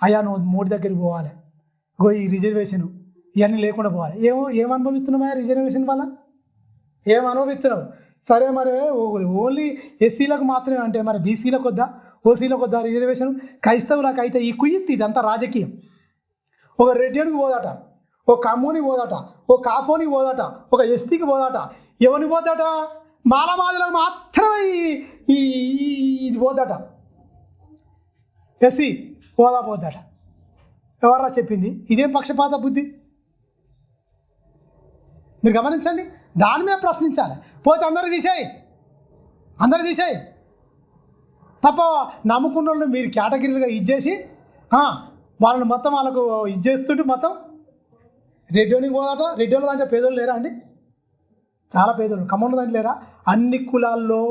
అయ్యా నువ్వు మోడీ దగ్గరికి పోవాలి, ఈ రిజర్వేషన్ ఇవన్నీ లేకుండా పోవాలి. ఏం అనుభవిస్తున్నావా రిజర్వేషన్ వల్ల? ఏం అనుభవిస్తున్నావు? సరే మరి ఓన్లీ ఎస్సీలకు మాత్రమే అంటే మరి బీసీలకు వద్దా, ఓసీలకు వద్దా రిజర్వేషన్? క్రైస్తవులకు అయితే ఈ కుయ్యిత్తి ఇదంతా రాజకీయం. ఒక రెడ్డికి పోదట, ఒక కమ్మోనికి పోదట, ఒక కాపోనికి పోదట, ఒక ఎస్టీకి పోదట. ఎవరికి పోదట? మాలమాదులకు మాత్రమే ఈ ఇది పోదట, ఎస్సీ హోదా పోదట. ఎవర్రా చెప్పింది? ఇదేం పక్షపాత బుద్ధి? మీరు గమనించండి, దాని మీద ప్రశ్నించాలి. పోతే అందరూ తీసేయి తప్ప నమ్ముకున్న వాళ్ళు మీరు కేటగిరీలుగా ఇచ్చేసి వాళ్ళని మొత్తం వాళ్ళకు ఇచ్చేస్తుంటే మొత్తం రెడ్డికి పోదట. రెడ్డి దాంట్లో పేదోళ్ళు లేరా అండి? చాలా పేదోళ్ళు. ఖమ్మంలో దాంట్లో లేరా? అన్ని కులాల్లో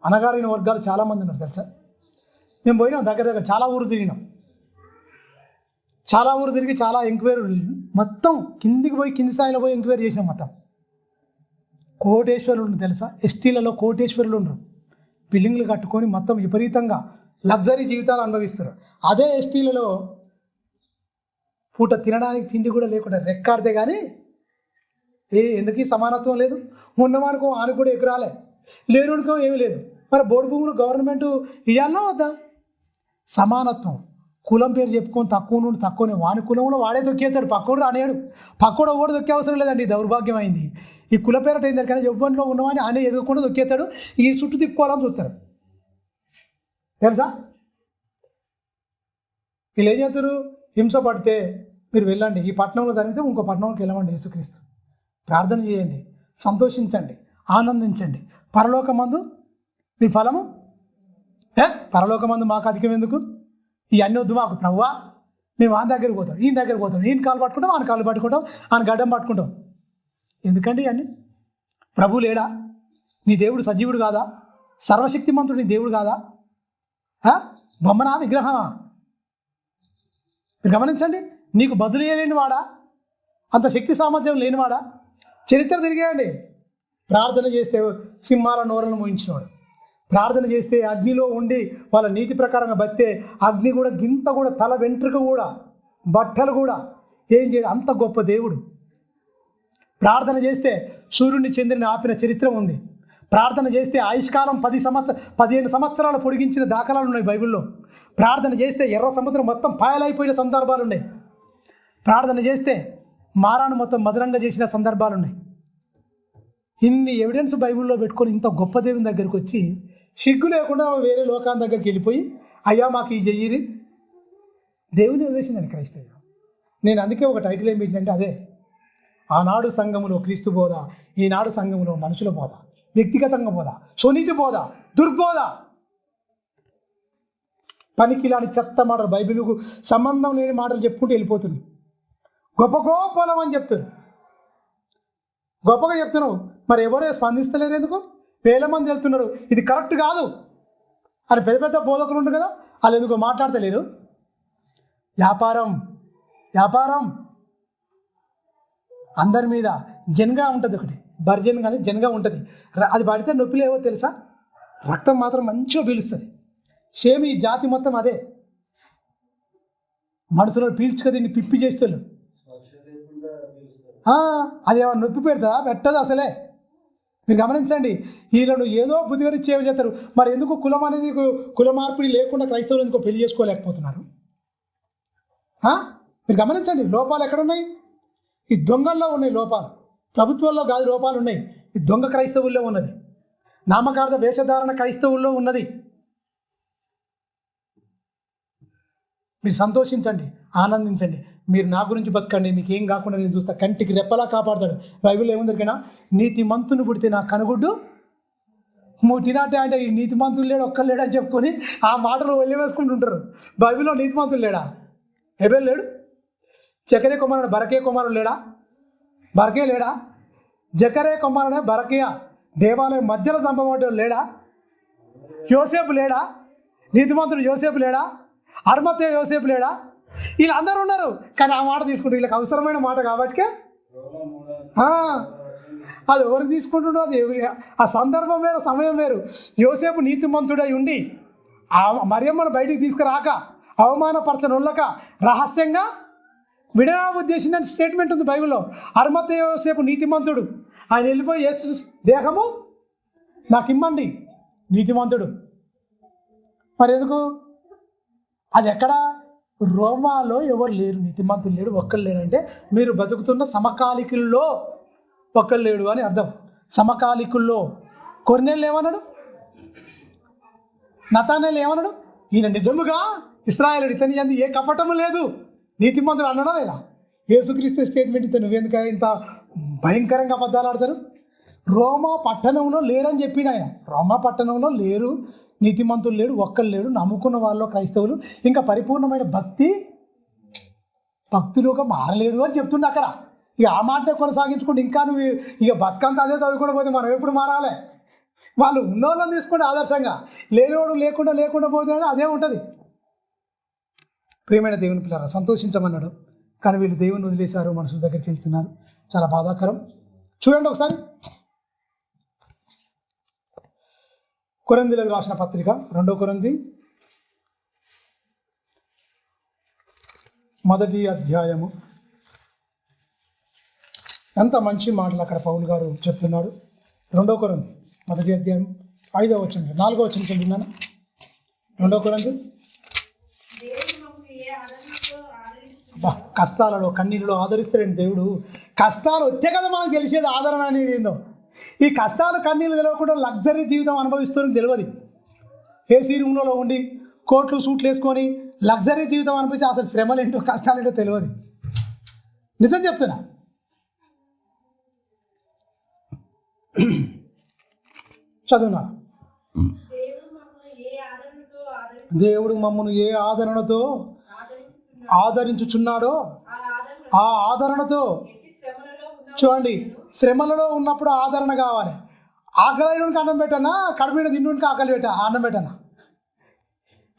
అనగారిన వర్గాలు చాలామంది ఉన్నారు తెలుసా. మేము పోయినాం, దగ్గర చాలా ఊరు తిరిగినాం. చాలా ఊరు తిరిగి చాలా ఎంక్వైరీ, మొత్తం కిందికి పోయి కింది స్థాయిలో పోయి ఎంక్వైరీ చేసినాం. మొత్తం కోటేశ్వరులు తెలుసా, ఎస్టీలలో కోటేశ్వరులు ఉండరు. బిల్డింగ్లు కట్టుకొని మొత్తం విపరీతంగా లగ్జరీ జీవితాలు అనుభవిస్తారు. అదే ఎస్టీలలో పూట తినడానికి తిండి కూడా లేకుండా రెక్కాడితే కానీ ఎందుకు సమానత్వం లేదు? ఉన్నవానికో ఆనికి కూడా ఎగురాలే, లేనుడికో ఏమీ లేదు. మరి బోర్డు భూములు గవర్నమెంట్ ఇవ్వాలన్నా వద్దా? సమానత్వం. కులం పేరు చెప్పుకొని తక్కువ నుండి తక్కువనే, వాని కులంలో వాడే దొక్కేస్తాడు, పక్కోడు రానేడు. పక్కోడు ఓడి దొక్కే అవసరం లేదండి. దౌర్భాగ్యం అయింది. ఈ కుల పేరట అయింది కానీ ఎవ్వరిలో ఉన్నవాని ఆయన ఎదుగుకుండా దొక్కేస్తాడు. ఈ చుట్టూ తిప్పుకోవాలని చూస్తారు తెలుసా. వీళ్ళు ఏం చేస్తారు? హింస పడితే మీరు వెళ్ళండి, ఈ పట్టణంలో జరిగితే ఇంకో పట్టణంలోకి వెళ్ళమండి. యేసుక్రీస్తు ప్రార్థన చేయండి, సంతోషించండి, ఆనందించండి. పరలోకమందు మీ ఫలము పరలోకమందు మాకు అధికం ఎందుకు? ఇవన్నీ వద్దు మాకు ప్రభువా. మేము ఆయన దగ్గరికి పోతాం, ఈయన దగ్గరికి పోతాం, ఈయన కాలు పట్టుకుంటాం, ఆయన కాలు పట్టుకుంటాం, ఆయన గడ్డం పట్టుకుంటాం. ఎందుకండి ఇవన్నీ? ప్రభు లేడా? నీ దేవుడు సజీవుడు కాదా? సర్వశక్తిమంతుడు నీ దేవుడు కాదా? బొమ్మనా, విగ్రహమా? మీరు గమనించండి, నీకు బదులు లేని వాడా? అంత శక్తి సామర్థ్యం లేనివాడా? చరిత్ర తిరిగేయండి. ప్రార్థన చేస్తే సింహాల నోరలను మోయించినవాడు, ప్రార్థన చేస్తే అగ్నిలో ఉండి వాళ్ళ నీతి ప్రకారంగా బతితే అగ్ని కూడా గింత కూడా తల వెంట్రుక కూడా బట్టలు కూడా ఏం చేయాలి, అంత గొప్ప దేవుడు. ప్రార్థన చేస్తే సూర్యుడిని చంద్రుని ఆపిన చరిత్ర ఉంది. ప్రార్థన చేస్తే ఆయుష్కాలం 15 సంవత్సరాలు పొడిగించిన దాఖలాలు ఉన్నాయి బైబిల్లో. ప్రార్థన చేస్తే ఎర్ర సముద్రం మొత్తం పాయలైపోయిన సందర్భాలు ఉన్నాయి. ప్రార్థన చేస్తే మారాను మొత్తం మధురంగా చేసిన సందర్భాలు ఉన్నాయి. ఇన్ని ఎవిడెన్స్ బైబిల్లో పెట్టుకొని ఇంత గొప్ప దేవుని దగ్గరికి వచ్చి సిగ్గు లేకుండా వేరే లోకాన్ని దగ్గరికి వెళ్ళిపోయి అయ్యా మాకు ఈ చెయ్యిరి. దేవుని వదిలేసిందని క్రైస్తవ్యం. నేను అందుకే ఒక టైటిల్ ఏం పెట్టినంటే అదే, ఆనాడు సంఘములో క్రీస్తు బోధ, ఈనాడు సంఘములో మనుషుల బోధ, వ్యక్తిగతంగా బోధ, సునీతి బోధ, దుర్బోధ, పనికిలాని చెత్త మాటలు, బైబిల్కు సంబంధం లేని మాటలు చెప్పుకుంటూ వెళ్ళిపోతుంది. గొప్ప గోపాలం అని చెప్తారు, గొప్పగా చెప్తున్నావు, మరి ఎవరే స్పందిస్తలేరు ఎందుకు? వేల మంది వెళ్తున్నారు, ఇది కరెక్ట్ కాదు అని పెద్ద పెద్ద బోధకులు ఉంటారు కదా, వాళ్ళు ఎందుకో మాట్లాడతలేరు. వ్యాపారం అందరి మీద జన్గా ఉంటుంది, ఒకటి బర్జన్ కానీ జన్గా ఉంటుంది. అది పడితే నొప్పిలు ఏవో తెలుసా? రక్తం మాత్రం మంచిగా పీలుస్తుంది. సేమ్ ఈ జాతి మొత్తం అదే, మనుషులను పీల్చుక దీన్ని పిప్పి చేస్తారు. అది ఏమన్నా నొప్పి పెడతా? పెట్టదు అసలే. మీరు గమనించండి, వీళ్ళను ఏదో బుద్ధిగా సేవ చేస్తారు. మరి ఎందుకు కులం అనేది, కుల మార్పిడి లేకుండా క్రైస్తవులు ఎందుకో పెళ్లి చేసుకోలేకపోతున్నారు? మీరు గమనించండి, లోపాలు ఎక్కడున్నాయి? ఈ దొంగల్లో ఉన్నాయి లోపాలు, ప్రభుత్వాల్లో కాదు లోపాలు ఉన్నాయి. ఈ దొంగ క్రైస్తవుల్లో ఉన్నది, నామకార్థ వేషధారణ క్రైస్తవుల్లో ఉన్నది. మీరు సంతోషించండి, ఆనందించండి, మీరు నా గురించి బతకండి, మీకు ఏం కాకుండా నేను చూస్తా, కంటికి రెప్పలా కాపాడతాడు. బైబిల్లో ఏముందరికైనా, నీతి మంతుని పుడితే నా కనుగుడ్డు ముట్టినట్టే. అంటే ఈ నీతి మంతులు లేడు, ఒక్కరు లేడు అని చెప్పుకొని ఆ మాటలు వెళ్ళి వేసుకుంటుంటారు. బైబిల్లో నీతి మంతులు లేడా? హెబెల్ లేడు, జకరే కుమారుడు బరకే కుమారుడు లేడా? బరకే లేడా? జకరే కుమారుడే బరకేయ దేవాలయం మధ్యలో చంపబడ్డాడు లేడా? యోసేపు లేడా? నీతిమంతుడు యోసేపు లేడా? అర్మతే యోసేపు లేడా? వీళ్ళందరూ ఉన్నారు, కానీ ఆ మాట తీసుకుంటారు. వీళ్ళకి అవసరమైన మాట కాబట్టి అది ఎవరికి తీసుకుంటుండో, అది ఆ సందర్భం వేరు, సమయం వేరు. యోసేపు నీతిమంతుడై ఉండి ఆ మరియమ్మను బయటికి తీసుకురాక, అవమానపరచనుల్లక రహస్యంగా విడనా ఉద్దేశించిన స్టేట్మెంట్ ఉంది బైబిల్లో. అర్మతే యోసేపు నీతిమంతుడు, ఆయన వెళ్ళిపోయి యేసు దేహము నాకు ఇమ్మండి, నీతిమంతుడు. మరి ఎందుకు? అది ఎక్కడ? రోమాలో ఎవరు లేరు, నీతిమంతులు లేడు, ఒక్కరు లేడంటే మీరు బతుకుతున్న సమకాలికుల్లో ఒక్కరు లేడు అని అర్థం. సమకాలికుల్లో కొర్నేలు ఏమన్నాడు, నతానేలు ఏమన్నాడు, ఈయన నిజముగా ఇశ్రాయేలుడు, ఇతని యందు ఏ కపటము లేదు, నీతిమంతుడు అన్నాడా లేదా? యేసుక్రీస్తు స్టేట్మెంట్ ఇతను నువ్వెందుకు ఇంత భయంకరంగా అబద్ధాలు ఆడతారు? రోమా పట్టణంలో లేరని చెప్పిండు ఆయన. రోమా పట్టణంలో లేరు, నీతిమంతులు లేడు, ఒక్కరు లేడు, నమ్ముకున్న వాళ్ళు క్రైస్తవులు ఇంకా పరిపూర్ణమైన భక్తులుగా మారలేదు అని చెప్తుండే అక్కడ. ఇక ఆ మాటనే కొనసాగించుకుంటే ఇంకా నువ్వు ఇక బతుకంతా అదే చదువుకుండా పోతే మనం ఎప్పుడు మారాలి? వాళ్ళు ఉన్నోళ్ళని తీసుకోండి ఆదర్శంగా, లేనివాడు లేకుండా పోతే అదే ఉంటుంది. ప్రియమైన దేవుని పిల్లరా, సంతోషించమన్నాడు, కానీ వీళ్ళు దేవుని వదిలేశారు, మనుషుల దగ్గరికి వెళ్తున్నారు. చాలా బాధాకరం. చూడండి ఒకసారి కొరింథీయులకు రాసిన పత్రిక 2 కొరింథీ 1వ అధ్యాయము. ఎంత మంచి మాటలు అక్కడ పౌలు గారు చెప్తున్నాడు. 2 కొరింథీ 1వ అధ్యాయం 5వ వచనం 4వ వచనం చెప్తున్నాను. 2 కొరింథీ కష్టాలలో కన్నీళ్ళలో ఆదరిస్తాడండి దేవుడు. కష్టాలు వచ్చే కదా మనకు తెలిసేది ఆదరణ అనేది ఏందో. ఈ కష్టాలు కన్నీళ్ళు తెలియకుండా లగ్జరీ జీవితం అనుభవిస్తారని తెలియదు. ఏసీ రూమ్లో ఉండి కోట్లు సూట్లు వేసుకొని లగ్జరీ జీవితం అనిపించి అసలు శ్రమలు ఏంటో కష్టాలు ఏంటో తెలియదు. నిజం చెప్తున్నా. చదువునా, దేవుడు మమ్మను ఏ ఆదరణతో ఆదరించుచున్నాడో ఆ ఆదరణతో, చూడండి, శ్రమలలో ఉన్నప్పుడు ఆదరణ కావాలి. ఆకలి అన్నం పెట్టానా, కడుపు తిండి ఆకలి అన్నం పెట్టానా?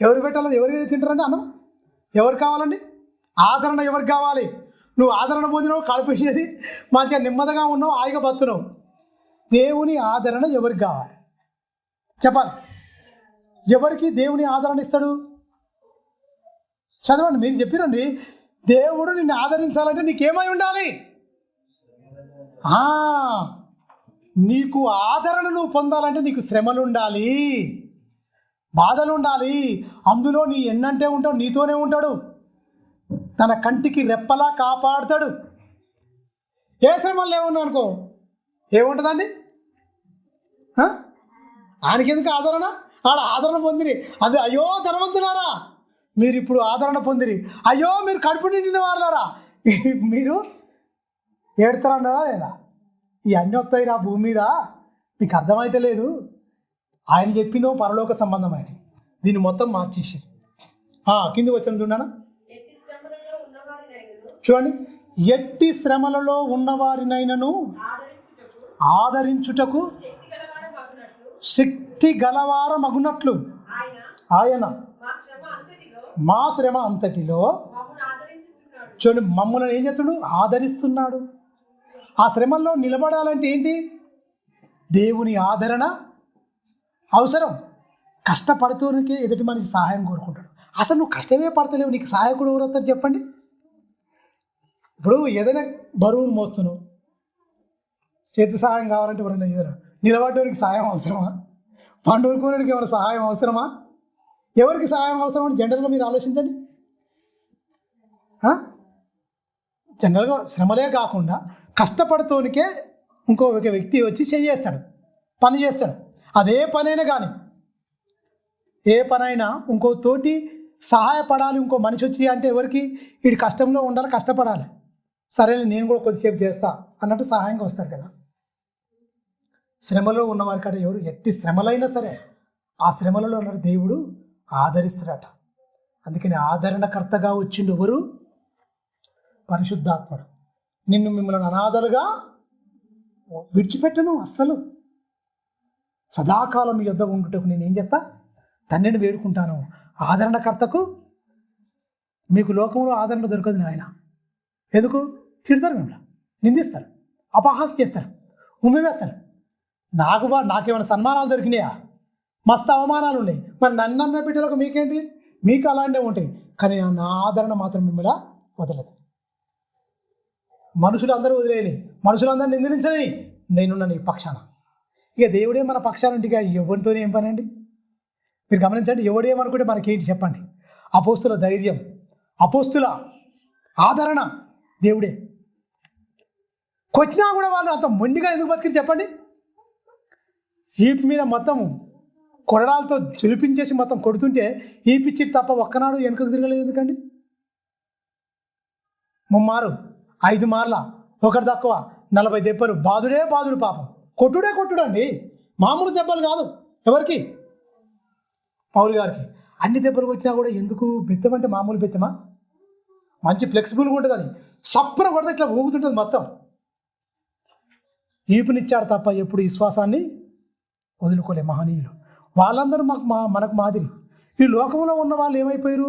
ఎవరు పెట్టాలని, ఎవరు తింటారంటే అన్నం ఎవరు కావాలండి? ఆదరణ ఎవరికి కావాలి? నువ్వు ఆదరణ పొందినావు, కడుపునేది మంచిగా నెమ్మదిగా ఉన్నావు, హాయిగా బతున్నావు. దేవుని ఆదరణ ఎవరికి కావాలి చెప్పాలి. ఎవరికి దేవుని ఆదరణ ఇస్తాడు? చదవండి, మీరు చెప్పిరండి. దేవుడు నిన్ను ఆదరించాలంటే నీకేమై ఉండాలి? నీకు ఆదరణ నువ్వు పొందాలంటే నీకు శ్రమలు ఉండాలి, బాధలు ఉండాలి. అందులో నీ ఎన్నంటే ఉంటావు, నీతోనే ఉంటాడు, తన కంటికి రెప్పలా కాపాడుతాడు. ఏ శ్రమలు లేవున్నా అనుకో ఏముంటుందండి? ఆయనకెందుకు ఆదరణ? ఆడ ఆదరణ పొందిరి. అది అయ్యో ధనవంతులారా మీరు ఇప్పుడు ఆదరణ పొందిరి, అయ్యో మీరు కడుపు నిండిన వాళ్ళారా మీరు ఏడుతారన్నారా లేదా? ఈ అన్నీ వస్తాయి రా భూమి మీద, మీకు అర్థమైతే లేదు. ఆయన చెప్పిందో పరలోక సంబంధమైన దీన్ని మొత్తం మార్చేసారు. కింది వచ్చాను చూడనా, చూడండి. ఎట్టి శ్రమలలో ఉన్నవారినైనను ఆదరించుటకు శక్తి గలవార మగునట్లు ఆయన మా శ్రమ అంతటిలో, చూడండి, మమ్మల్ని ఏం చేస్తున్నాడు? ఆదరిస్తున్నాడు. ఆ శ్రమల్లో నిలబడాలంటే ఏంటి? దేవుని ఆదరణ అవసరం. కష్టపడుతూనికే ఎదుటి మనిషి సహాయం కోరుకుంటాడు. అసలు నువ్వు కష్టమే పడతలేవు, నీకు సహాయకుడు ఎవరు వస్తారు చెప్పండి? ఇప్పుడు ఏదైనా బరువును మోస్తున్నావు, చేతి సహాయం కావాలంటే ఎవరైనా ఏదైనా నిలబడడానికి సహాయం అవసరమా? పండుకోవడానికి ఏమైనా సహాయం అవసరమా? ఎవరికి సహాయం అవసరం అని జనరల్గా మీరు ఆలోచించండి. జనరల్గా శ్రమలే కాకుండా కష్టపడుతోనికే ఇంకో ఒక వ్యక్తి వచ్చి చేస్తాడు, పని చేస్తాడు. అదే పనైనా కానీ, ఏ పనైనా ఇంకో తోటి సహాయపడాలి. ఇంకో మనిషి వచ్చి అంటే ఎవరికి? వీడి కష్టంలో ఉండాలి, కష్టపడాలి, సరే నేను కూడా కొద్దిసేపు చేస్తా అన్నట్టు సహాయంగా వస్తాడు కదా. శ్రమలో ఉన్నవారి కాడ ఎవరు ఎట్టి శ్రమలైనా సరే ఆ శ్రమలలో ఉన్న దేవుడు ఆదరిస్తాడట. అందుకని ఆదరణకర్తగా వచ్చిండు ఎవరు? పరిశుద్ధాత్ముడు. నిన్ను మిమ్మల్ని అనాథలుగా విడిచిపెట్టను, అస్సలు సదాకాలం మీ యొద్ద ఉండుటకు నేను ఏం చేస్తా? తండ్రిని వేడుకుంటాను. ఆదరణకర్తకు మీకు లోకంలో ఆదరణ దొరకదు నాయన. ఎందుకు? తిడతారు, మిమ్మల్ని నిందిస్తారు, అపహాస్యం చేస్తారు, ఉమ్మివేస్తారు. నాకేమైనా సన్మానాలు దొరికినాయా? మస్తు అవమానాలు ఉన్నాయి. మరి నన్ను అన్న బిడ్డలకు మీకేంటి? మీకు అలాంటివి ఉంటాయి, కానీ నా ఆదరణ మాత్రం మిమ్మల్ని వదలదు. మనుషులందరూ వదిలేయని, మనుషులందరూ నిందించని, నేనున్న నీ పక్షాన. ఇక దేవుడే మన పక్షాన అంటే ఇక ఎవరితోనే ఏం పని అండి? మీరు గమనించండి, ఎవడేమనుకుంటే మనకేంటి చెప్పండి? అపోస్తుల ధైర్యం, అపోస్తుల ఆదరణ దేవుడే. కొట్టినా కూడా వాళ్ళు అంత మొండిగా ఎందుకు బతికి చెప్పండి? ఈపు మీద మొత్తం కొరడాలతో జులిపించేసి మొత్తం కొడుతుంటే ఈపిచ్చి తప్ప ఒక్కనాడు వెనుకకు తిరగలేదు ఎందుకండి? ముమ్మారు 5 మార్ల ఒకటి తక్కువ 40 దెబ్బలు, బాదుడే బాదుడు, పాపం కొట్టుడే కొట్టుడండి, మామూలు దెబ్బలు కాదు. ఎవరికి? పౌలు గారికి. అన్ని దెబ్బలు కొట్టినా కూడా ఎందుకు? బెత్తం అంటే మామూలు బెత్తమా? మంచి ఫ్లెక్సిబుల్గా ఉంటుంది, అది సప్పున కొడితే ఇట్లా ఊగుతుంటుంది మొత్తం. ఈపునిచ్చాడు తప్ప ఎప్పుడు విశ్వాసాన్ని వదులుకోలే మహనీయులు. వాళ్ళందరూ మనకు మాదిరి. ఈ లోకంలో ఉన్న వాళ్ళు ఏమైపోయారు?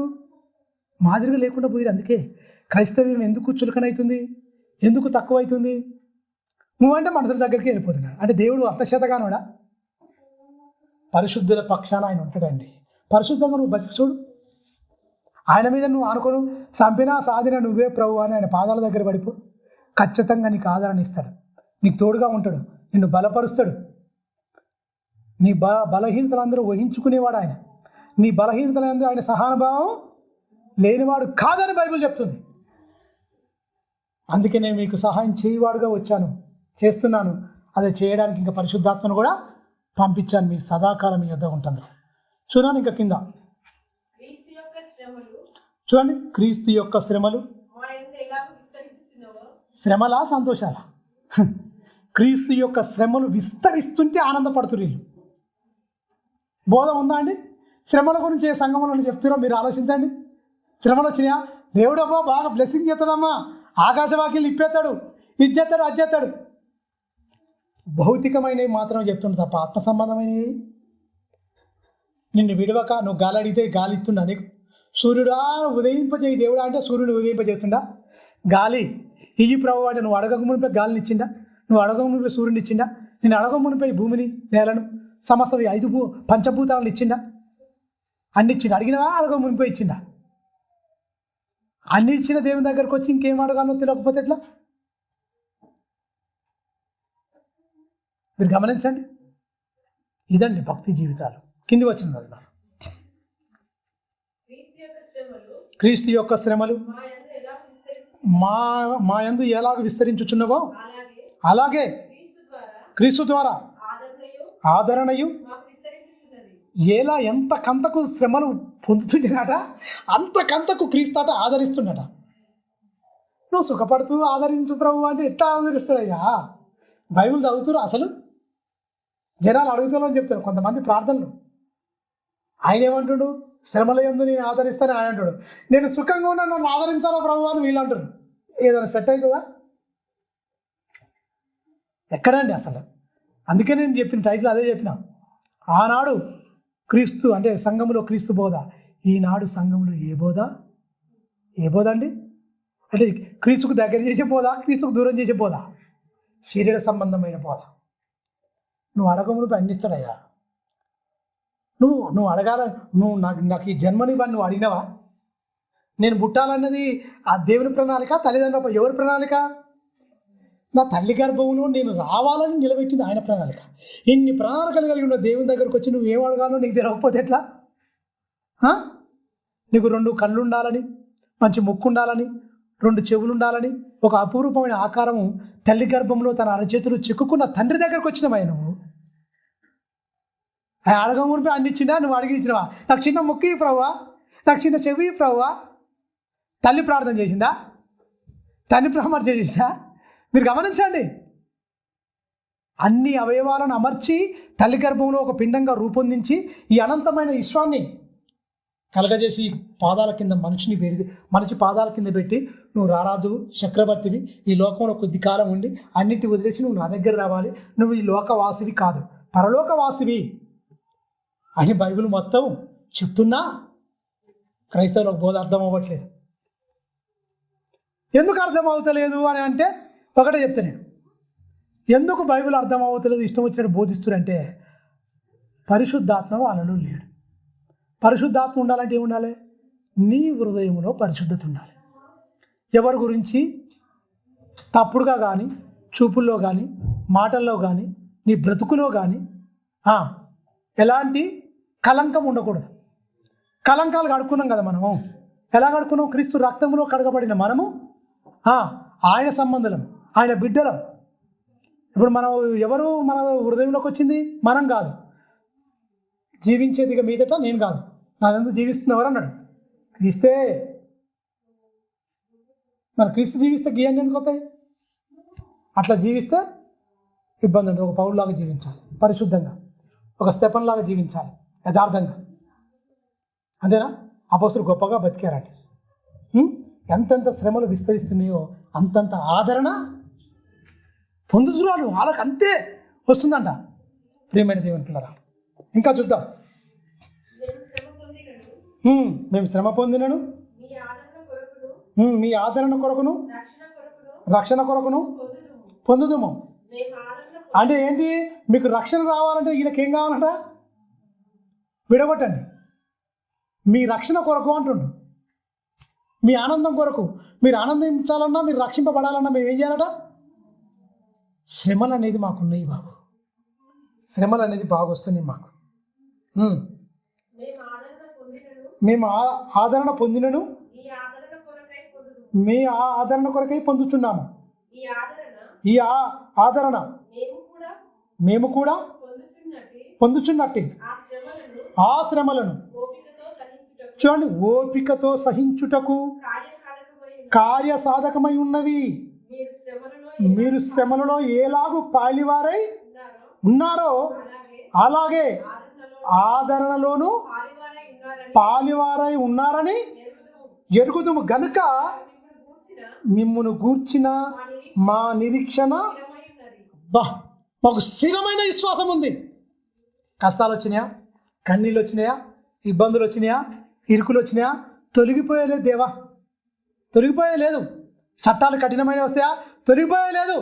మాదిరిగా లేకుండా పోయారు. అందుకే క్రైస్తవ్యం ఎందుకు చులకనవుతుంది, ఎందుకు తక్కువ అవుతుంది? నువ్వంటే మనుషుల దగ్గరికి వెళ్ళిపోతున్నాడు. అంటే దేవుడు అంతశతగానోడా? పరిశుద్ధుల పక్షాన ఆయన ఉంటాడండి. పరిశుద్ధంగా నువ్వు బతికి చూడు. ఆయన మీద నువ్వు ఆనుకోను, చంపినా సాధిన నువ్వే ప్రభు అని ఆయన పాదాల దగ్గర పడిపో. ఖచ్చితంగా నీకు ఆదరణ ఇస్తాడు, నీకు తోడుగా ఉంటాడు, నిన్ను బలపరుస్తాడు. నీ బలహీనతలందరూ వహించుకునేవాడు ఆయన. నీ బలహీనతలందరూ ఆయన సహానుభావం లేనివాడు కాదని బైబిల్ చెప్తుంది. అందుకే నేను మీకు సహాయం చేయవాడుగా వచ్చాను, చేస్తున్నాను. అదే చేయడానికి ఇంకా పరిశుద్ధాత్మను కూడా పంపించాను. మీరు సదాకాలం మీ యొద్ద ఉంటుంది. చూడండి ఇంకా కింద చూడండి, క్రీస్తు యొక్క శ్రమలు. శ్రమలా సంతోషాలా? క్రీస్తు యొక్క శ్రమలు విస్తరిస్తుంటే ఆనందపడుతున్నారు వీళ్ళు. బోధ ఉందా అండి? శ్రమల గురించి ఏ సంఘంలో చెప్తారో మీరు ఆలోచించండి. శ్రమలు వచ్చినాయా? దేవుడమ్మా బాగా బ్లెస్సింగ్ చేస్తాడమ్మా, ఆకాశవాక్యాలు ఇప్పేస్తాడు, ఇది చేస్తాడు, అది చేస్తాడు. భౌతికమైనవి మాత్రమే చెప్తుండే తప్ప ఆత్మ సంబంధమైనవి. నిన్ను విడవక నువ్వు గాలి అడిగితే గాలి ఇస్తుండా నీకు? సూర్యుడా ఉదయింపజేయి దేవుడా అంటే సూర్యుడు ఉదయింపజేస్తుండా? గాలి ఇయ్యి ప్రభు అంటే నువ్వు అడగక మునిపై గాలిని ఇచ్చిండా? నువ్వు అడగక మునిపై సూర్యుని ఇచ్చిండా? నేను అడగక మునిపై భూమిని, నేలను, సమస్త 5 పంచభూతాలను ఇచ్చిండా? అన్ని ఇచ్చిండా? అడిగినవా? అడగక మునిపై ఇచ్చిండా? అన్ని ఇచ్చిన దేవుని దగ్గరకు వచ్చి ఇంకేం అడగాలో తెలియకపోతే ఎట్లా? మీరు గమనించండి. ఇదండి భక్తి జీవితాలు. కింది వచ్చింది అది. క్రీస్తు యొక్క శ్రమలు మా యందు ఎలాగ విస్తరించుచున్నవో అలాగే క్రీస్తు ద్వారా ఆదరణయు ఎలా ఎంతకంతకు శ్రమలు పొందుతుండేనట అంతకంతకు క్రీస్తు ఆదరిస్తున్నట. నువ్వు సుఖపడుతూ ఆదరించు ప్రభు అంటే ఎట్లా ఆదరిస్తాడయ్యా? బైబిల్ చదువుతారు అసలు? జనాలు అడుగుతారు అని చెప్తారు కొంతమంది ప్రార్థనలు. ఆయన ఏమంటాడు? శ్రమల యందు నేను ఆదరిస్తాను ఆయన అంటాడు. నేను సుఖంగా ఉన్నా నన్ను ఆదరించాలా ప్రభు అని వీళ్ళు అంటారు. ఏదైనా సెట్ అవుతుందా? ఎక్కడండి అసలు? అందుకే నేను చెప్పిన టైటిల్ అదే చెప్పిన. ఆనాడు క్రీస్తు అంటే సంఘములో క్రీస్తు బోధ, ఈనాడు సంఘములో ఏ బోధ? ఏ బోధ అండి? అంటే క్రీస్తుకు దగ్గర చేసే బోధ, క్రీస్తుకు దూరం చేసే బోధ, శరీర సంబంధమైన బోధ. నువ్వు అడగమును పండిస్తాడయ్యా. నువ్వు అడగాల. నువ్వు నాకు ఈ జన్మనివ్వని నువ్వు అడిగినావా? నేను పుట్టాలన్నది ఆ దేవుని ప్రణాళిక, తల్లిదండ్రుల ఎవరి ప్రణాళిక? నా తల్లి గర్భంలో నేను రావాలని నిలబెట్టింది ఆయన ప్రణాళిక. ఇన్ని ప్రణాళికలు కలిగి ఉన్న దేవుని దగ్గరకు వచ్చి నువ్వు ఏం అడగాలో నీకు తెలియకపోతే ఎట్లా? నీకు 2 కళ్ళు ఉండాలని, మంచి ముక్కు ఉండాలని, 2 చెవులు ఉండాలని, ఒక అపూర్వమైన ఆకారము తల్లి గర్భంలో తన అరచేతులు చిక్కుకున్న తండ్రి దగ్గరకు వచ్చినవా నువ్వు? అడగమునిపై అన్ని ఇచ్చిండా? నువ్వు అడిగి ఇచ్చినవా? నాకు చిన్న ముక్కు ప్రభువా, నాకు చిన్న చెవి ప్రభువా? తల్లి ప్రార్థన చేసిందా? తల్లి ప్రార్థన చేసిందా? మీరు గమనించండి. అన్ని అవయవాలను అమర్చి తల్లి గర్భంలో ఒక పిండంగా రూపొందించి ఈ అనంతమైన విశ్వాన్ని కలగజేసి పాదాల కింద మనిషి పాదాల కింద పెట్టి నువ్వు రారాజు చక్రవర్తివి, ఈ లోకంలో కొద్ది కాలం ఉండి అన్నింటిని వదిలేసి నువ్వు నా దగ్గర రావాలి, నువ్వు ఈ లోకవాసివి కాదు పరలోకవాసివి అని బైబిల్ మొత్తం చెప్తున్నా క్రైస్తవులకు బోధ అర్థం అవ్వట్లేదు. ఎందుకు అర్థం అవుతలేదు అని అంటే ఒకటే చెప్తా నేను. ఎందుకు బైబిల్ అర్థం అవ్వట్లేదు, ఇష్టం వచ్చినట్టు బోధిస్తురంటే పరిశుద్ధాత్మ వాళ్ళలో లేడు. పరిశుద్ధాత్మ ఉండాలంటే ఏముండాలి? నీ హృదయంలో పరిశుద్ధత ఉండాలి. ఎవరి గురించి తప్పుడుగా కానీ, చూపుల్లో కానీ, మాటల్లో కానీ, నీ బ్రతుకులో కానీ ఎలాంటి కలంకం ఉండకూడదు. కలంకాలు కడుక్కున్నాం కదా మనము. ఎలా కడుక్కున్నాం? క్రీస్తు రక్తంలో కడగబడిన మనము ఆయన సంబంధులం, ఆయన బిడ్డలం. ఇప్పుడు మనం ఎవరు మన హృదయంలోకి వచ్చింది? మనం కాదు. జీవించేది ఇక మీదట నేను కాదు, నాదెందుకు జీవిస్తున్నవారు అన్నాడు. క్రీస్తే. మరి క్రీస్తు జీవిస్తే గీయాన్ని ఎందుకు వస్తాయి? అట్లా జీవిస్తే ఇబ్బంది ఉంటుంది. ఒక పౌరులాగా జీవించాలి, పరిశుద్ధంగా, ఒక స్తెఫనులాగా జీవించాలి, యథార్థంగా. అంతేనా? అపోస్తులు గొప్పగా బతికారండి. ఎంతెంత శ్రమలు విస్తరిస్తున్నాయో అంతంత ఆదరణ పొందుతున్నారు, వాళ్ళకి అంతే వస్తుందంట. ప్రియమైన దేవుని పిల్లరా, ఇంకా చూద్దాం. మేము శ్రమ పొందినను మీ ఆదరణ కొరకును రక్షణ కొరకును పొందుదుము. అంటే ఏంటి? మీకు రక్షణ రావాలంటే వీళ్ళకి ఏం కావాలంట? విడగొట్టండి. మీ రక్షణ కొరకు అంటుండు. మీ ఆనందం కొరకు, మీరు ఆనందించాలన్నా, మీరు రక్షింపబడాలన్నా మేము ఏం చేయాలట? శ్రమలు అనేది మాకున్నాయి బాబు. శ్రమలు అనేది బాగా వస్తున్నాయి మాకు. మేము ఆదరణ పొందినను మీ ఆదరణ కొరకై పొందుచున్నాము. ఈ ఆదరణ మేము కూడా పొందుచున్నట్టు ఆ శ్రమలను చూడండి, ఓపికతో సహించుటకు కార్యసాధకమై ఉన్నవి. మీరు శ్రమలలో ఎలాగూ పాలివారై ఉన్నారో అలాగే ఆదరణలోను పాలివారై ఉన్నారని ఎరుగుదుము గనుక మిమ్మును గూర్చిన మా నిరీక్షణ మాకు స్థిరమైన విశ్వాసం ఉంది. కష్టాలు వచ్చినాయా, కన్నీళ్ళు వచ్చినాయా, ఇబ్బందులు వచ్చినాయా, ఇరుకులు వచ్చినాయా, తొలగిపోయలేదు దేవా, తొలగిపోయలేదు. చట్టాలు కఠినమైన వస్తాయా, తొలగిపోయలేదు.